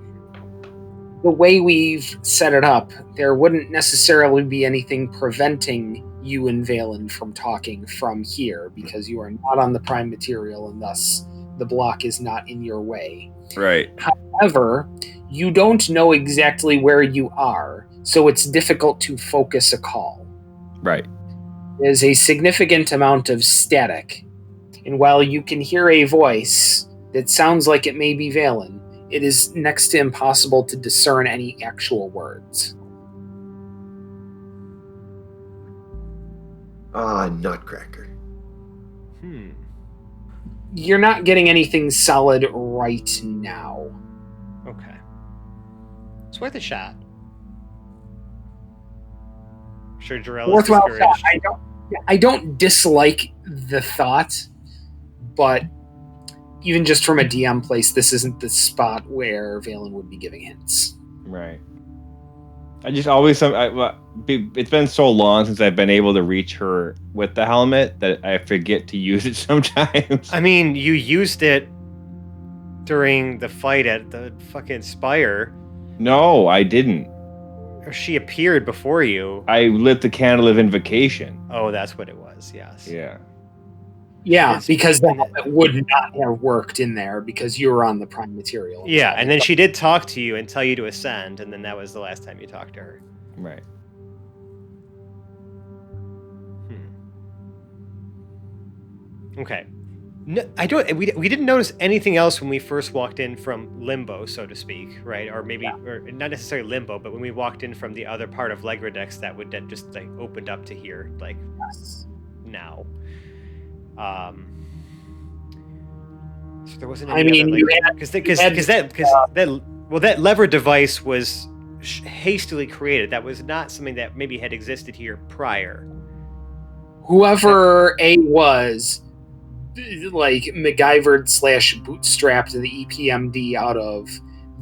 the way we've set it up, there wouldn't necessarily be anything preventing you and Valen from talking from here because you are not on the prime material and thus the block is not in your way. Right. However, you don't know exactly where you are, so it's difficult to focus a call. Right. There's a significant amount of static, and while you can hear a voice that sounds like it may be Valen, it is next to impossible to discern any actual words. Nutcracker. You're not getting anything solid right now. Okay. It's worth a shot. I'm sure Jarrell is Worthwhile discouraged. shot. I don't dislike the thought, but even just from a DM place, this isn't the spot where Valen would be giving hints. Right. I just always it's been so long since I've been able to reach her with the helmet that I forget to use it sometimes. I mean, you used it during the fight at the fucking Spire. No, I didn't. Or she appeared before you. I lit the candle of invocation. Oh, that's what it was. Yes. Yeah. Yeah, because that would not have worked in there because you were on the prime material. Yeah, and then she did talk to you and tell you to ascend, and then that was the last time you talked to her. Right. Okay. No, we didn't notice anything else when we first walked in from Limbo, so to speak, right? Or maybe, or not necessarily Limbo, but when we walked in from the other part of Legradex that would then just opened up to here, now. So there wasn't any that lever device was hastily created. That was not something that maybe had existed here prior. Whoever A was, MacGyvered / bootstrapped the EPMD out of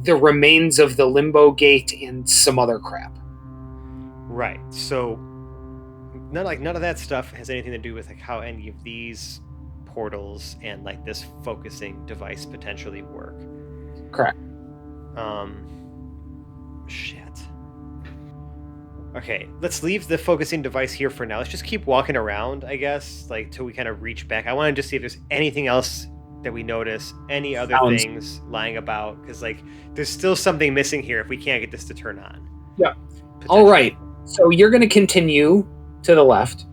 the remains of the Limbo Gate and some other crap. Right. So none of that stuff has anything to do with how any of these portals and this focusing device potentially work. Correct. Shit. Okay, let's leave the focusing device here for now. Let's just keep walking around, I guess, till we kind of reach back. I want to just see if there's anything else that we notice, any other things lying about, because there's still something missing here if we can't get this to turn on. Yeah. All right. So you're going to continue to the left.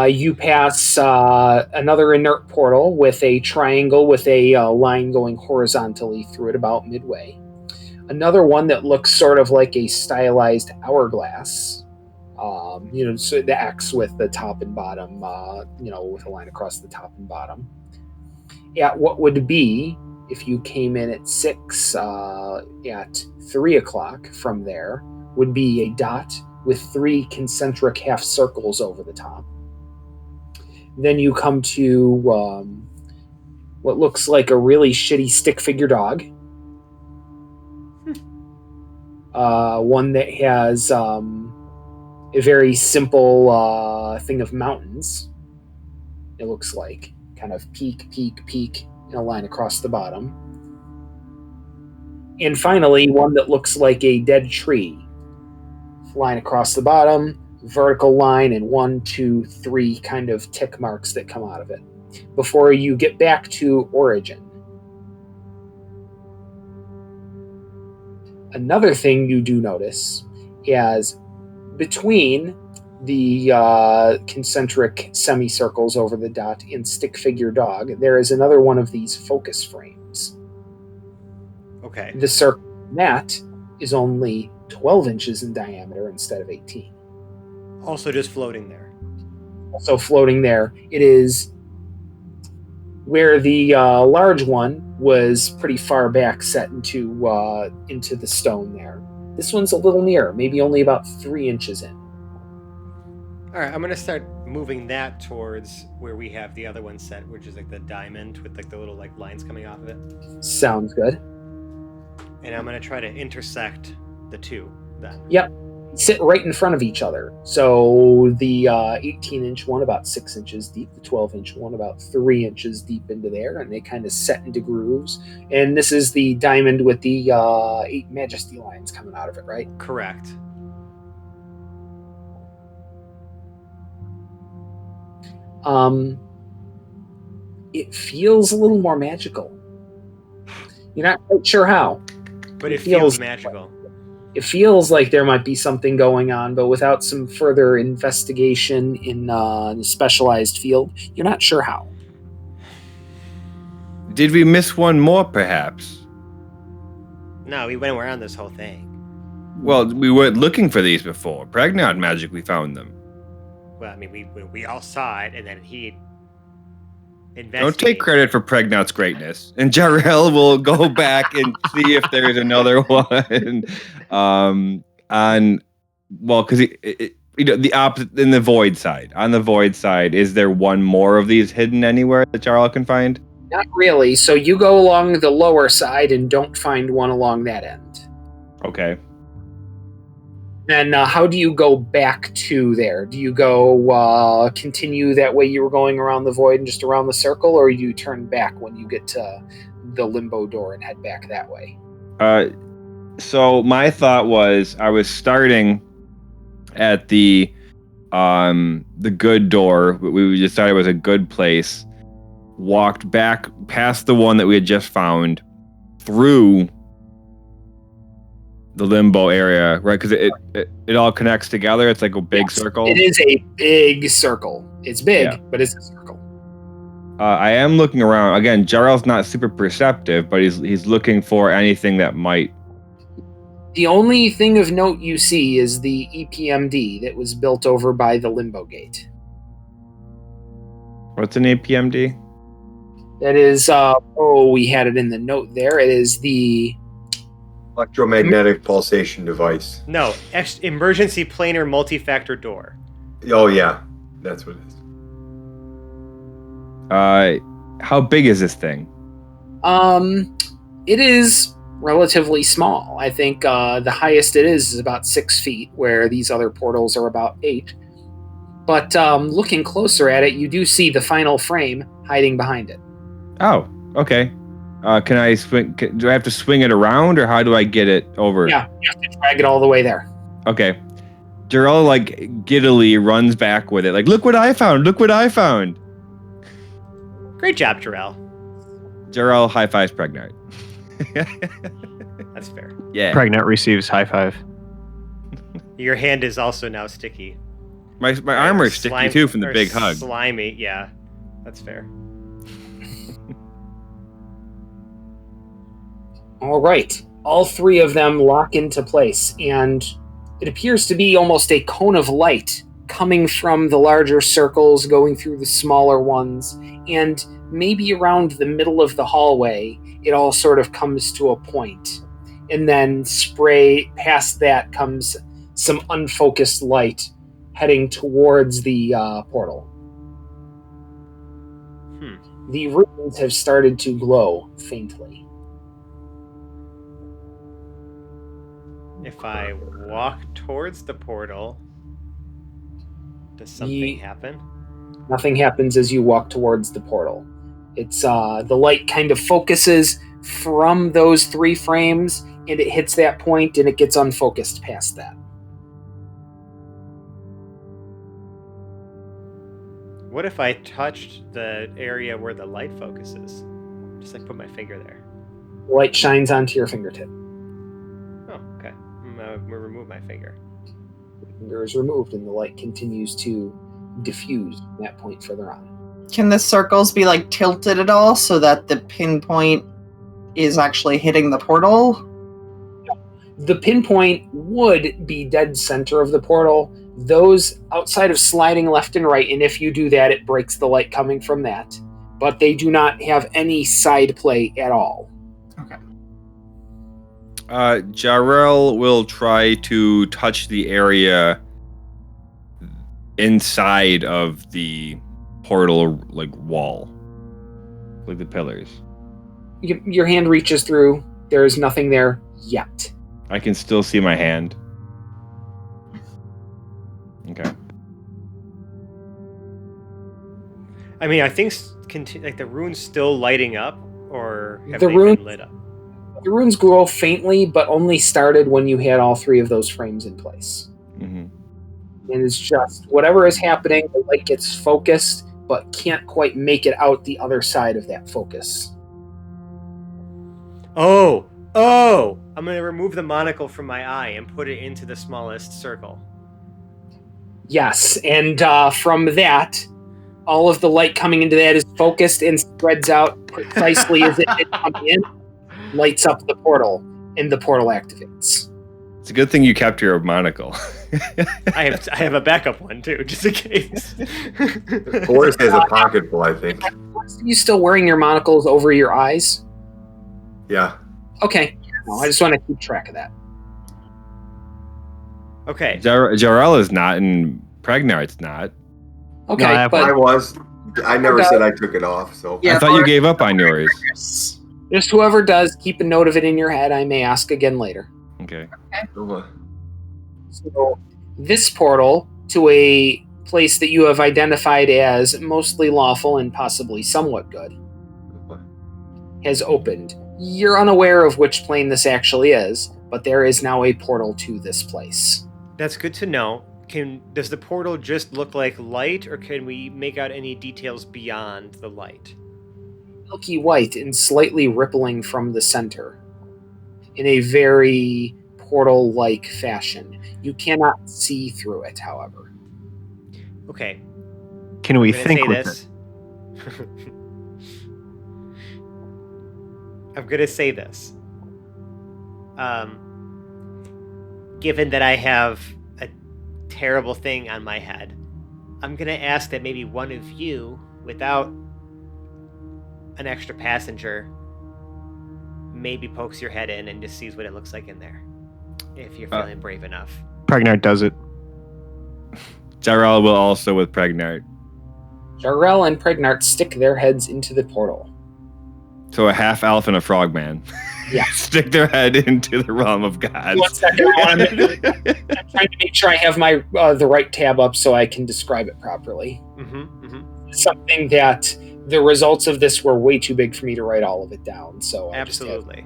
You pass another inert portal with a triangle with a line going horizontally through it about midway. Another one that looks sort of like a stylized hourglass. So the X with the top and bottom, with a line across the top and bottom. At what would be, if you came in at 6, at 3 o'clock from there, would be a dot with 3 concentric half circles over the top. Then you come to what looks like a really shitty stick figure dog. One that has a very simple thing of mountains. It looks like kind of peak, peak, peak in a line across the bottom. And finally, one that looks like a dead tree. Line across the bottom, vertical line, and 1, 2, 3 kind of tick marks that come out of it. Before you get back to origin. Another thing you do notice is between the concentric semicircles over the dot and stick figure dog, there is another one of these focus frames. Okay. The circle mat is only 12 inches in diameter instead of 18. Also just floating there. Also floating there. It is where the large one was pretty far back set into the stone there. This one's a little nearer, maybe only about 3 inches in. All right, I'm going to start moving that towards where we have the other one set, which is like the diamond with like the little like lines coming off of it. Sounds good. And I'm going to try to intersect the two then. Yep. Sit right in front of each other. So the 18-inch one about 6 inches deep, the 12-inch one about 3 inches deep into there, and they kind of set into grooves. And this is the diamond with the 8 majesty lines coming out of it, right? Correct. It feels a little more magical. You're not quite sure how. But it feels magical. It feels like there might be something going on, but without some further investigation in a specialized field, you're not sure how. Did we miss one more, perhaps? No, we went around this whole thing. Well, we weren't looking for these before. Pregnant magically found them. Well, I mean, we all saw it, and then he investigated. Don't take credit for Pregnant's greatness. And Jarrell will go back and see if there's another one. Because the opposite in the void side. On the void side, is there one more of these hidden anywhere that Jarrell can find? Not really. So you go along the lower side and don't find one along that end. Okay. And how do you go back to there? Do you go continue that way you were going around the void and just around the circle, or do you turn back when you get to the limbo door and head back that way? So my thought was I was starting at the good door. We decided it was a good place. Walked back past the one that we had just found through the limbo area, right? Because it all connects together. It's like a big circle. It is a big circle. It's big, but it's a circle. I am looking around. Again, Jarrell's not super perceptive, but he's looking for anything that might. The only thing of note you see is the EPMD that was built over by the limbo gate. What's an EPMD? That is, we had it in the note there. It is the electromagnetic pulsation device. No, emergency planar multi-factor door. Oh yeah, that's what it is. How big is this thing? It is relatively small. I think the highest it is about 6 feet, where these other portals are about 8. But looking closer at it, you do see the final frame hiding behind it. Oh, okay. Can I swing? Do I have to swing it around, or how do I get it over? Yeah, you have to drag it all the way there. Okay. Jarrell giddily runs back with it. Look what I found! Look what I found! Great job, Jarrell. Jarrell high fives Pregnant. That's fair. Yeah. Pregnant receives high five. Your hand is also now sticky. My armor is sticky too from the big hug. Slimy, yeah. That's fair. All right. all three of them lock into place, and it appears to be almost a cone of light coming from the larger circles, going through the smaller ones, and maybe around the middle of the hallway, it all sort of comes to a point. And then past that comes some unfocused light heading towards the portal. The runes have started to glow faintly. If I walk towards the portal, does something happen? Nothing happens as you walk towards the portal. It's the light kind of focuses from those three frames, and it hits that point, and it gets unfocused past that. What if I touched the area where the light focuses? Just like put my finger there. The light shines onto your fingertip. Oh, okay. I'm gonna remove my finger. The finger is removed, and the light continues to diffuse from that point further on. Can the circles be like tilted at all so that the pinpoint is actually hitting the portal? The pinpoint would be dead center of the portal. Those outside of sliding left and right, and if you do that, it breaks the light coming from that. But they do not have any side play at all. Okay. Jarrell will try to touch the area inside of the portal, like wall, like the pillars. Your hand reaches through. There is nothing there yet. I can still see my hand. Okay. I mean, I think like the rune's still lighting up, or have The they rune- been lit up? The runes glow faintly, but only started when you had all three of those frames in place. Mm-hmm. And it's just whatever is happening, the light gets focused, but can't quite make it out the other side of that focus. Oh! I'm gonna remove the monocle from my eye and put it into the smallest circle. Yes, and from that, all of the light coming into that is focused and spreads out precisely as it did come in, lights up the portal, and the portal activates. It's a good thing you kept your monocle. I have a backup one too, just in case. Forrest has a pocket full, I think. Are you still wearing your monocles over your eyes? Yeah. Okay. No, I just want to keep track of that. Okay. Jarrell is not, and Pregnart's not. Okay, No, I was. I never Okay. said I took it off, so. Yeah, I thought you gave up on yours. just whoever does, keep a note of it in your head. I may ask again later. Okay. So this portal to a place that you have identified as mostly lawful and possibly somewhat good has opened. You're unaware of which plane this actually is, but there is now a portal to this place. That's good to know. Does the portal just look like light, or can we make out any details beyond the light? Milky white and slightly rippling from the center in a very portal-like fashion. You cannot see through it, however. Okay. Can we I'm gonna think say with this. I'm gonna say this. Given that I have a terrible thing on my head, I'm gonna ask that maybe one of you, without an extra passenger, maybe pokes your head in and just sees what it looks like in there. If you're feeling brave enough. Pregnart does it? Jarrell will also with Pregnart. Jarrell and Pregnart stick their heads into the portal. So a half elf and a frogman. Yeah. Stick their head into the realm of gods. 1 second, I'm trying to make sure I have my the right tab up so I can describe it properly. Something that the results of this were way too big for me to write all of it down. So Absolutely.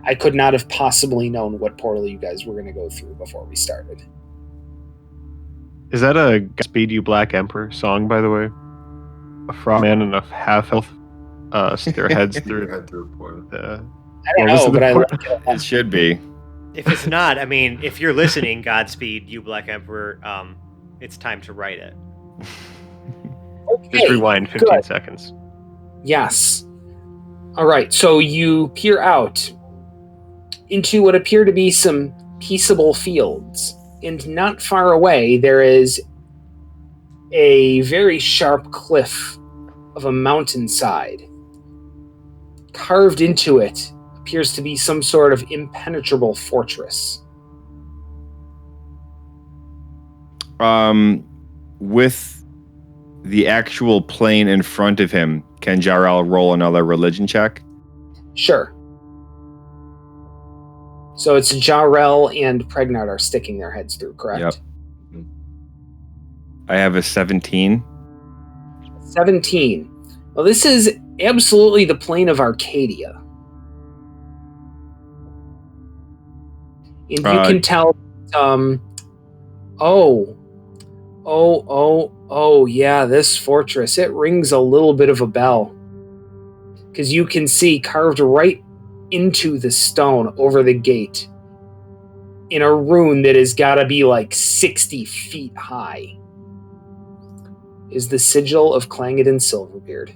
I could not have possibly known what portal you guys were going to go through before we started. Is that a Godspeed You Black Emperor song, by the way? A frogman and a half elf stick their heads through Head through a portal. the. I don't What was know, the but I port- like it. It should be. If it's not, I mean, if you're listening, Godspeed, you Black Emperor, it's time to write it. Just Okay, rewind 15 good. seconds. Yes. All right, so you peer out. into what appear to be some peaceable fields. And not far away, there is a very sharp cliff of a mountainside. Carved into it appears to be some sort of impenetrable fortress. With the actual plane in front of him, can Jarrell roll another religion check? Sure. So it's Jarrell and Pregnard are sticking their heads through, correct? Yep. I have a 17. 17. Well, this is absolutely the plane of Arcadia. And you can tell, yeah, this fortress, it rings a little bit of a bell. Because you can see carved right into the stone over the gate in a rune that has got to be like 60 feet high is the sigil of Clangadin Silverbeard.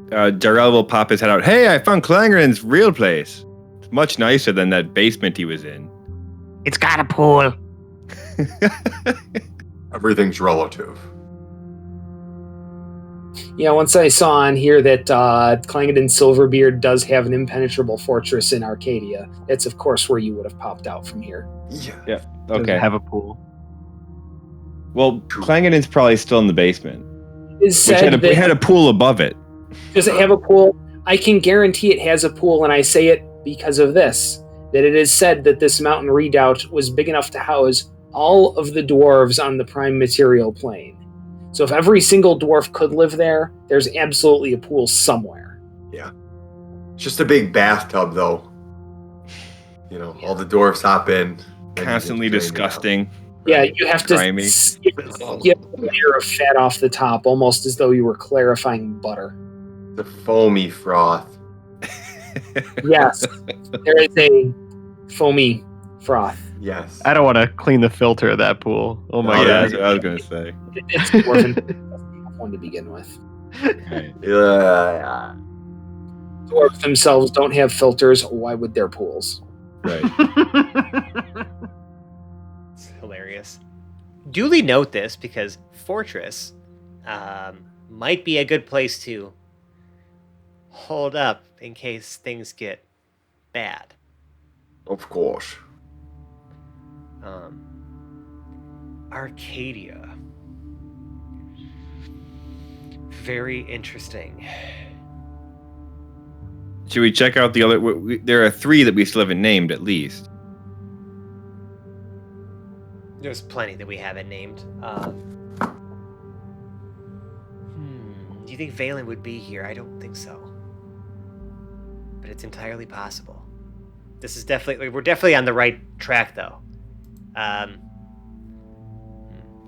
Jarrell will pop his head out. Hey, I found Clangadin's real place. It's much nicer than that basement he was in. It's got a pool. Everything's relative. Yeah, once I saw on here that Clangadin Silverbeard does have an impenetrable fortress in Arcadia, that's of course where you would have popped out from here. Yeah. Does Okay. it have a pool? Well, Clangadin's probably still in the basement. It is said Which had a pool above it. Does it have a pool? I can guarantee it has a pool, and I say it because of this. That it is said that this mountain redoubt was big enough to house all of the dwarves on the prime material plane. So if every single dwarf could live there, there's absolutely a pool somewhere. Yeah. It's just a big bathtub, though. You know, all the dwarfs hop in. Constantly disgusting. Yeah, you have to Grimy. get a layer of fat off the top, almost as though you were clarifying butter. The foamy froth. Yes, there is a foamy froth. Yes. I don't want to clean the filter of that pool. Oh my Yeah, god. that's what I was going to say. It's dwarven one to begin with. Right. Yeah. Dwarves themselves don't have filters. Why would their pools? Right. It's hilarious. Duly note this because Fortress might be a good place to hold up in case things get bad. Of course. Arcadia. Very interesting. Should we check out the other? There are 3 that we still haven't named, at least. There's plenty that we haven't named. Do you think Valen would be here? I don't think so. But it's entirely possible. This is we're definitely on the right track, though. I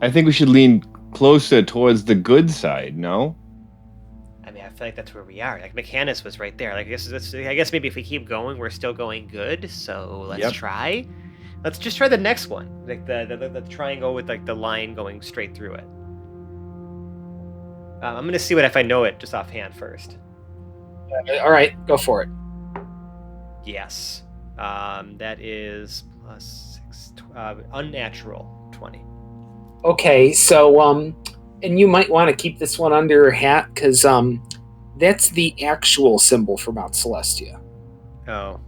think we should lean closer towards the good side, no? I mean, I feel like that's where we are. Like, Mechanus was right there. Like, I guess maybe if we keep going, we're still going good. So let's try. Let's just try the next one. Like the triangle with like the line going straight through it. I'm gonna see if I know it just offhand first. All right, go for it. Yes. That is +6, unnatural 20. Okay, so and you might want to keep this one under your hat because that's the actual symbol for Mount Celestia. Oh.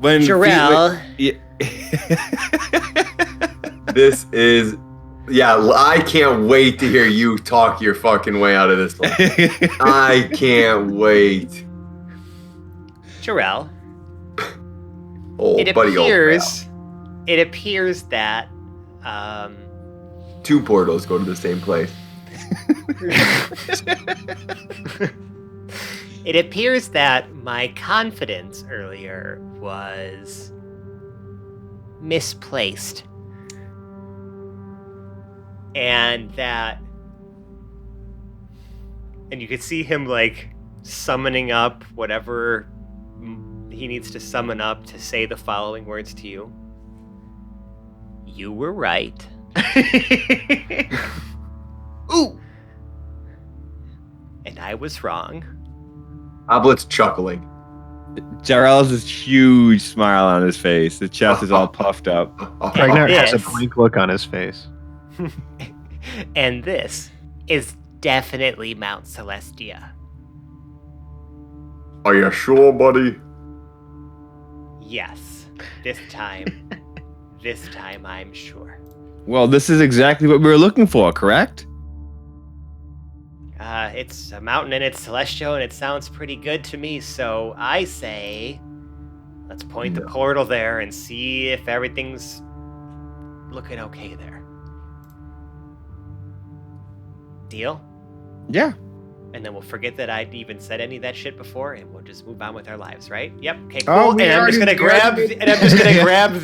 When Jarrell. This is... Yeah, I can't wait to hear you talk your fucking way out of this one. I can't wait. Jarrell. Oh, It buddy, appears that 2 portals go to the same place. It appears that my confidence earlier was misplaced. And you could see him like summoning up whatever he needs to summon up to say the following words to you. You were right. Ooh! And I was wrong. Hoblet's chuckling. Jarrell has this huge smile on his face. The chest is all puffed up. Pregnant has a Yes. blank look on his face. And this is definitely Mount Celestia. Are you sure, buddy? Yes. This time I'm sure. Well, this is exactly what we were looking for, correct? It's a mountain and it's celestial and it sounds pretty good to me, so I say let's point the portal there and see if everything's looking okay there. Deal? Yeah. And then we'll forget that I'd even said any of that shit before, and we'll just move on with our lives, right? Yep. Okay. Cool. Oh, and we I'm just gonna already grab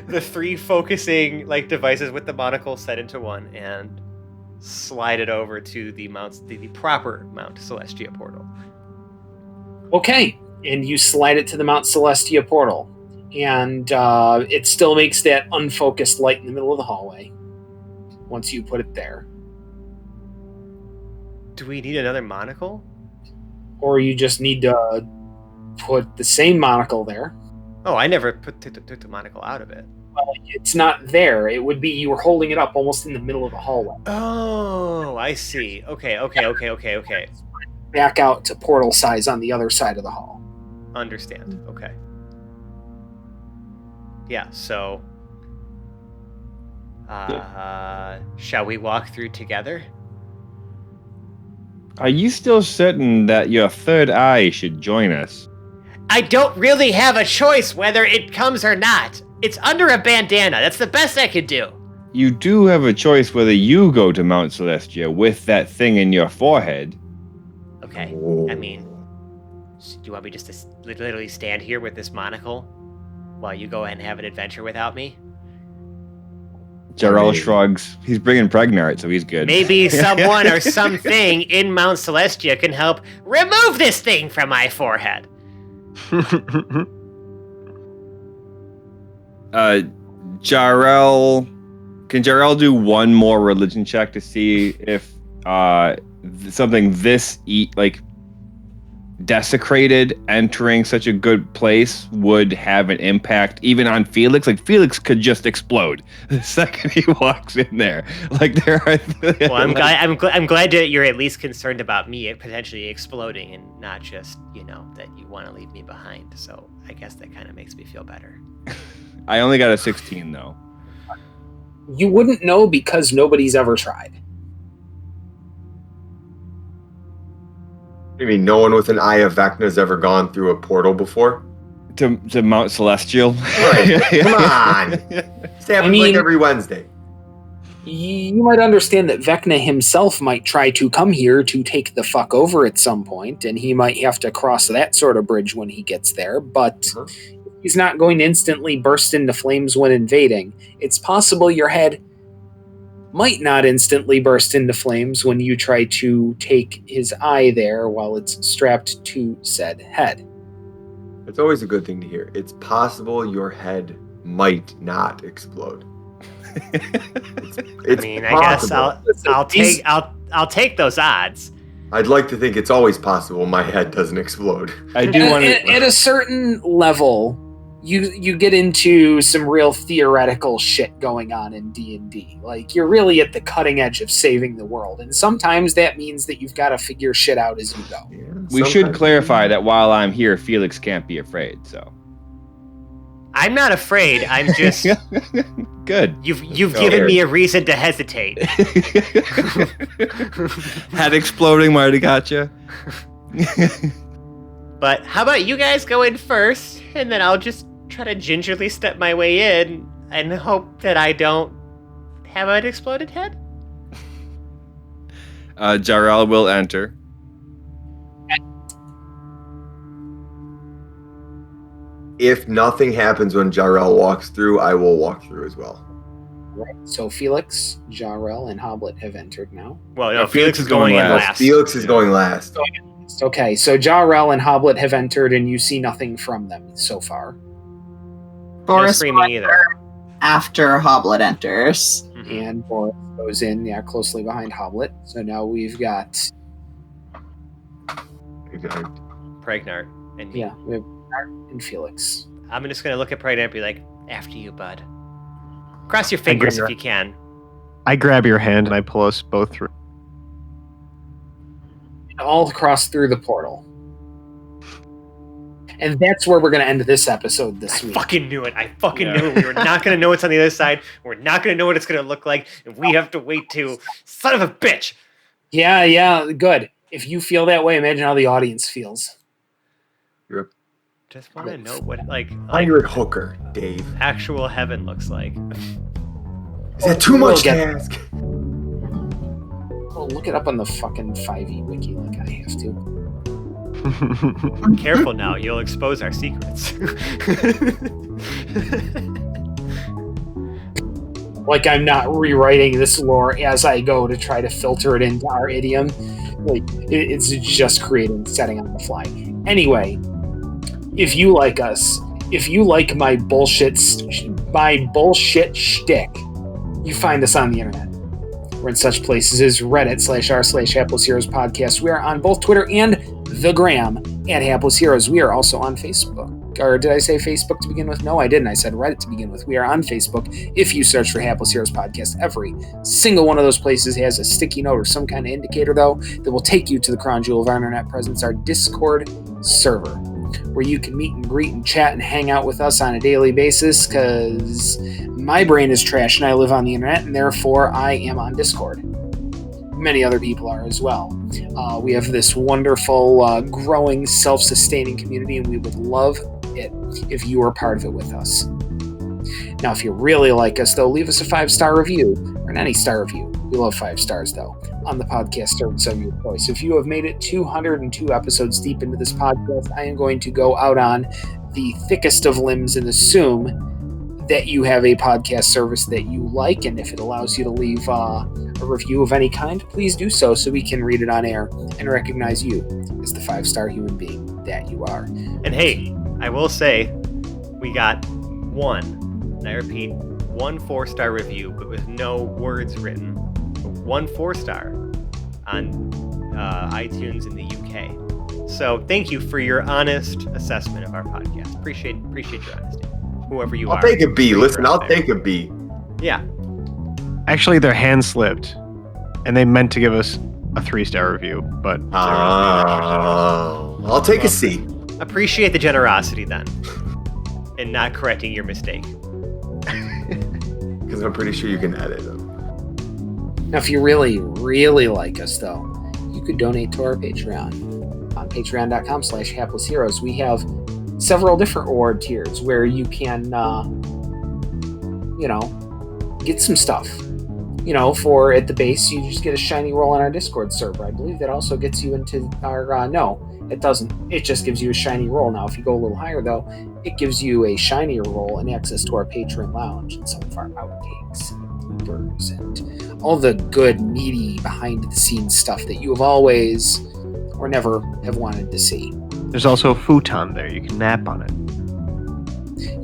the 3 focusing devices with the monocle set into one and slide it over to the proper Mount Celestia portal. Okay, and you slide it to the Mount Celestia portal, and it still makes that unfocused light in the middle of the hallway once you put it there. Do we need another monocle? Or you just need to put the same monocle there. Oh, I never took the monocle out of it. Well, it's not there. It would be you were holding it up almost in the middle of the hallway. Oh, I see. Okay. Back out to portal size on the other side of the hall. Understand. Okay. Yeah, so shall we walk through together? Are you still certain that your third eye should join us? I don't really have a choice whether it comes or not. It's under a bandana. That's the best I could do. You do have a choice whether you go to Mount Celestia with that thing in your forehead. Okay. I mean, do you want me just to literally stand here with this monocle while you go and have an adventure without me? Jarrell shrugs. He's bringing Pregnart, so he's good. Maybe someone or something in Mount Celestia can help remove this thing from my forehead. Jarrell, can Jarrell do one more religion check to see if something this desecrated entering such a good place would have an impact even on Felix? Like, Felix could just explode the second he walks in there. Like, there are. Well, I'm glad that you're at least concerned about me potentially exploding and not just that you want to leave me behind. So I guess that kind of makes me feel better. I only got a 16 though. You wouldn't know because nobody's ever tried. You mean no one with an eye of Vecna's ever gone through a portal before? To Mount Celestial. Right. Come on. This happens like every Wednesday. You might understand that Vecna himself might try to come here to take the fuck over at some point, and he might have to cross that sort of bridge when he gets there, but he's not going to instantly burst into flames when invading. It's possible your head might not instantly burst into flames when you try to take his eye there while it's strapped to said head. It's always a good thing to hear. It's possible your head might not explode. It's I guess I'll take those odds. I'd like to think it's always possible my head doesn't explode. I do want to. At a certain level, you get into some real theoretical shit going on in D&D. Like, you're really at the cutting edge of saving the world, and sometimes that means that you've got to figure shit out as you go. Yeah, We should clarify that while I'm here, Felix can't be afraid. So I'm not afraid. I'm just good. You've given me a reason to hesitate. Head exploding might have got you. But how about you guys go in first, and then I'll just try to gingerly step my way in and hope that I don't have an exploded head? Jarrell will enter. If nothing happens when Jarrell walks through, I will walk through as well. Right. So Felix, Jarrell, and Hoblet have entered now. Well, no, Felix is going in last. Felix is going last. Okay, so Jarrell and Hoblet have entered, and you see nothing from them so far. Boris screaming will either. enter after Hoblet enters. Mhm. And Boris goes in, closely behind Hoblet. So now we've got Pregnart, and me. Yeah, we have Art and Felix. I'm just gonna look at Pregnart and be like, "After you, bud." Cross your fingers if you can. I grab your hand and I pull us both through. All cross through the portal. And that's where we're going to end this episode this week. I fucking knew it. We were not going to know what's on the other side. We're not going to know what it's going to look like. And we have to wait too. Son of a bitch. Yeah, good. If you feel that way, imagine how the audience feels. Just want to know what, Pirate hooker, Dave. actual heaven looks like. Is that too much to ask? Well, look it up on the fucking 5e wiki like I have to. Careful now. You'll expose our secrets. Like I'm not rewriting this lore as I go to try to filter it into our idiom. Like it's just creating setting on the fly. Anyway, if you like us, if you like my bullshit shtick, you find us on the internet. We're in such places as Reddit/r/Hapless Heroes Podcast. We are on both Twitter and the Gram at Hapless Heroes. We are also on Facebook. Or did I say Facebook to begin with? No, I didn't. I said Reddit to begin with. We are on Facebook. If you search for Hapless Heroes Podcast, every single one of those places has a sticky note or some kind of indicator, though, that will take you to the crown jewel of our internet presence, our Discord server, where you can meet and greet and chat and hang out with us on a daily basis, because my brain is trash and I live on the internet, and therefore I am on Discord. Many other people are as well. We have this wonderful, growing, self-sustaining community, and we would love it if you were part of it with us. Now, if you really like us, though, leave us a 5-star review, or an any star review. We love 5 stars, though, on the podcast service of your choice. If you have made it 202 episodes deep into this podcast, I am going to go out on the thickest of limbs and assume that you have a podcast service that you like, and if it allows you to leave a review of any kind, please do so we can read it on air and recognize you as the 5-star human being that you are. And hey, I will say, we got one, and I repeat, 1 4-star review, but with no words written. 1 4-star on iTunes in the UK. So thank you for your honest assessment of our podcast. Appreciate your honesty. Whoever you are. I'll take a B. Listen, I'll take a B. Yeah. Actually, their hand slipped, and they meant to give us a 3-star review, but I'll take a C. Appreciate the generosity then, and not correcting your mistake. Because I'm pretty sure you can edit them. Now, if you really, really like us, though, you could donate to our Patreon on patreon.com/haplessheroes. We have several different reward tiers where you can, get some stuff. For at the base, you just get a shiny roll on our Discord server. I believe that also gets you into our, no, it doesn't. It just gives you a shiny roll. Now, if you go a little higher, though, it gives you a shinier roll and access to our Patreon lounge and some of our outtakes and bloopers and all the good, meaty, behind-the-scenes stuff that you have always or never have wanted to see. there's also a futon there. You can nap on it.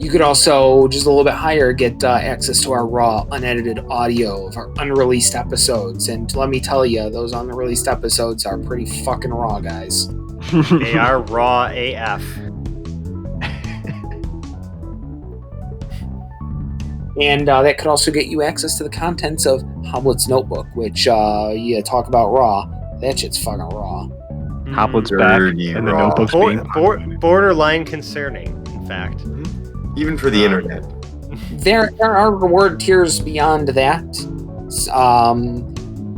You could also, just a little bit higher, get access to our raw, unedited audio of our unreleased episodes. And let me tell you, those unreleased episodes are pretty fucking raw, guys. They are raw AF. And that could also get you access to the contents of Hoblet's Notebook, which, you talk about raw, that shit's fucking raw. Hoblet's back, Dirty and the raw. notebook's being Borderline concerning, in fact. Even for the internet. There are reward tiers beyond that.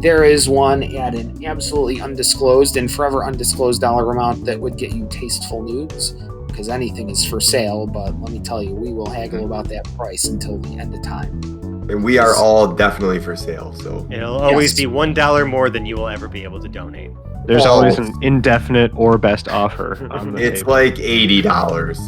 There is one at an absolutely undisclosed and forever undisclosed dollar amount that would get you tasteful nudes, because anything is for sale, but let me tell you, we will haggle about that price until the end of time. And we are all definitely for sale, so. It'll always be $1 more than you will ever be able to donate. There's always an indefinite or best offer on the It's table. like $80.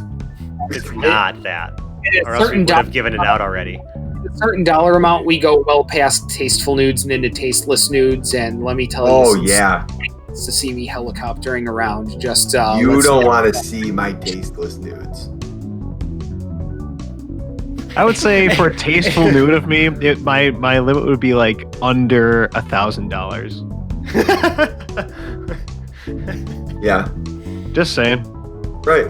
It's not that. At Or else we would have given it out already. a certain dollar amount, we go well past tasteful nudes and into tasteless nudes, and let me tell you, Oh, yeah. to see me helicoptering around, just You don't want to see my tasteless nudes. I would say for a tasteful nude of me, my limit would be like under $1,000. Yeah. Just saying. Right.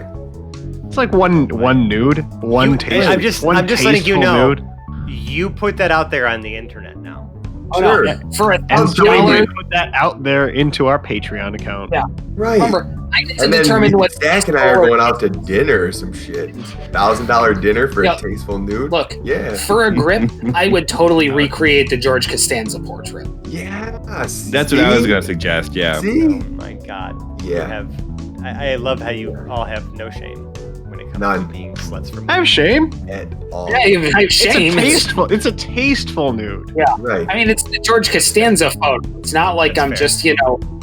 It's like one nude, one taste. I'm just letting you tasteful know. nude. You put that out there on the internet now. Oh, Sure. no. For And $1,000. Joey would put that out there into our Patreon account. Yeah. Right. Remember, I get to And then determine what. Zach and I are going out to dinner or some shit. $1,000 dinner for Yep. a tasteful nude. Look, Yeah. for a grip, I would totally recreate the George Costanza portrait. Yes. That's what I was going to suggest. Yeah. See? Oh my God. You Yeah. have. I love how you all have no shame when it comes None. to being sluts for I money. have shame. At all. Yeah, you have shame. It's a tasteful nude. Right. I mean, it's the George Costanza photo. It's not like That's I'm fair. just,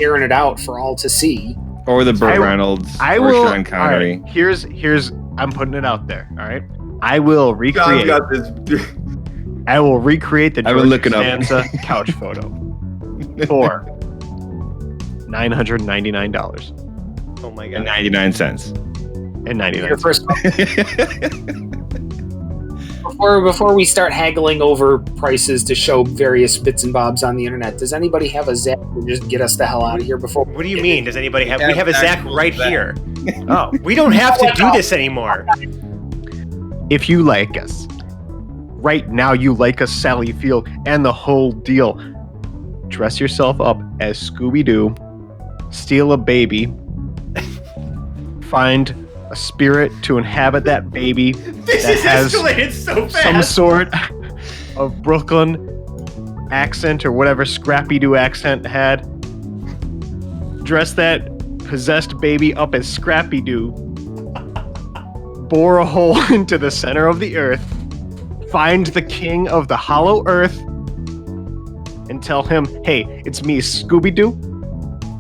airing it out for all to see. Or the Burt I- Reynolds. I or will. Sean Connery. All right, here's. I'm putting it out there. All right. I will John's recreate. got this. I will recreate the I will George look it up. Costanza couch photo for $999 Oh my And God. 99 cents. and 99. Your first before we start haggling over prices to show various bits and bobs on the internet, does anybody have a Zach to just get us the hell out of here before? What do you mean? Does anybody have? We have have a Zach actual right Zach. here. Oh, We don't have to do this anymore. if you like us, right now you like us, Sally Field, and the whole deal. Dress yourself up as Scooby-Doo, steal a baby, find a spirit to inhabit that baby This that is has escalated so some fast. sort of Brooklyn accent or whatever Scrappy-Doo accent had. Dress that possessed baby up as Scrappy-Doo. Bore a hole into the center of the earth. Find the king of the hollow earth and tell him, hey, it's me, Scooby-Doo.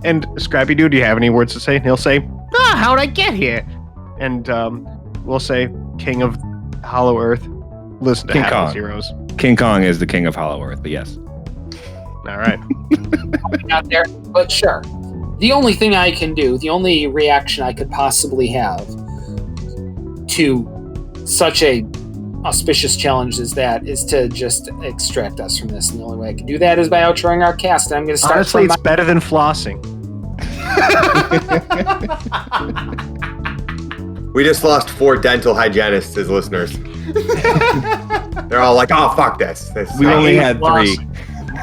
And Scrappy-Doo, do you have any words to say? And he'll say, how'd I get here? And we'll say, king of hollow earth. Listen to King Happy Kong. Heroes. King Kong is the king of Hollow Earth, but yes. All right. Out there, but sure. The only thing I can do, the only reaction I could possibly have to such a auspicious challenge as that is to just extract us from this. And the only way I can do that is by outroing our cast. And I'm going to start Honestly, from it's better than flossing. We just lost 4 dental hygienists as listeners. They're all like, oh, fuck this. We only had Lost. 3.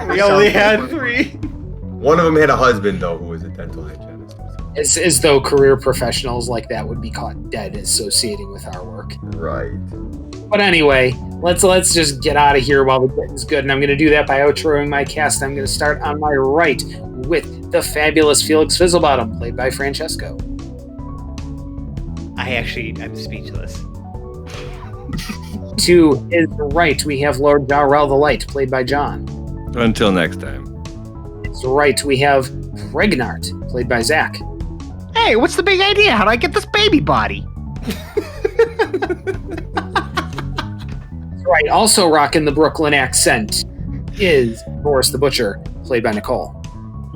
We only had 3. One of them had a husband, though, who was a dental hygienist. as though career professionals like that would be caught dead associating with our work. Right. But anyway, let's just get out of here while the getting's good, and I'm going to do that by outroing my cast. I'm going to start on my right with the fabulous Felix Fizzlebottom, played by Francesco. I'm speechless. To his right, we have Lord Jarrell the Light, played by John. Until next time. To his right, we have Pregnart, played by Zach. Hey, what's the big idea? How do I get this baby body? Right, also rocking the Brooklyn accent is Boris the Butcher, played by Nicole.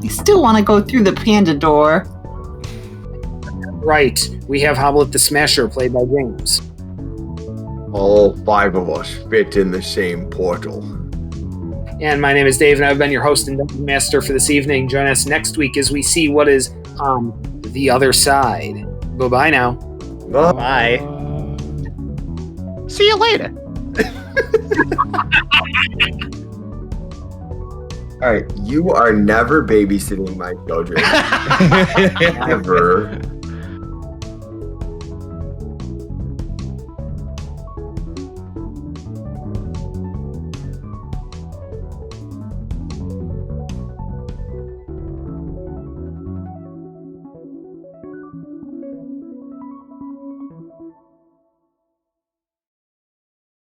You still want to go through the panda door. Right, we have Hoblet the Smasher, played by James. All 5 of us fit in the same portal. And my name is Dave, and I've been your host and Dungeon Master for this evening. Join us next week as we see what is on the other side. Bye-bye now. Bye. See you later. All right, you are never babysitting my children. Ever.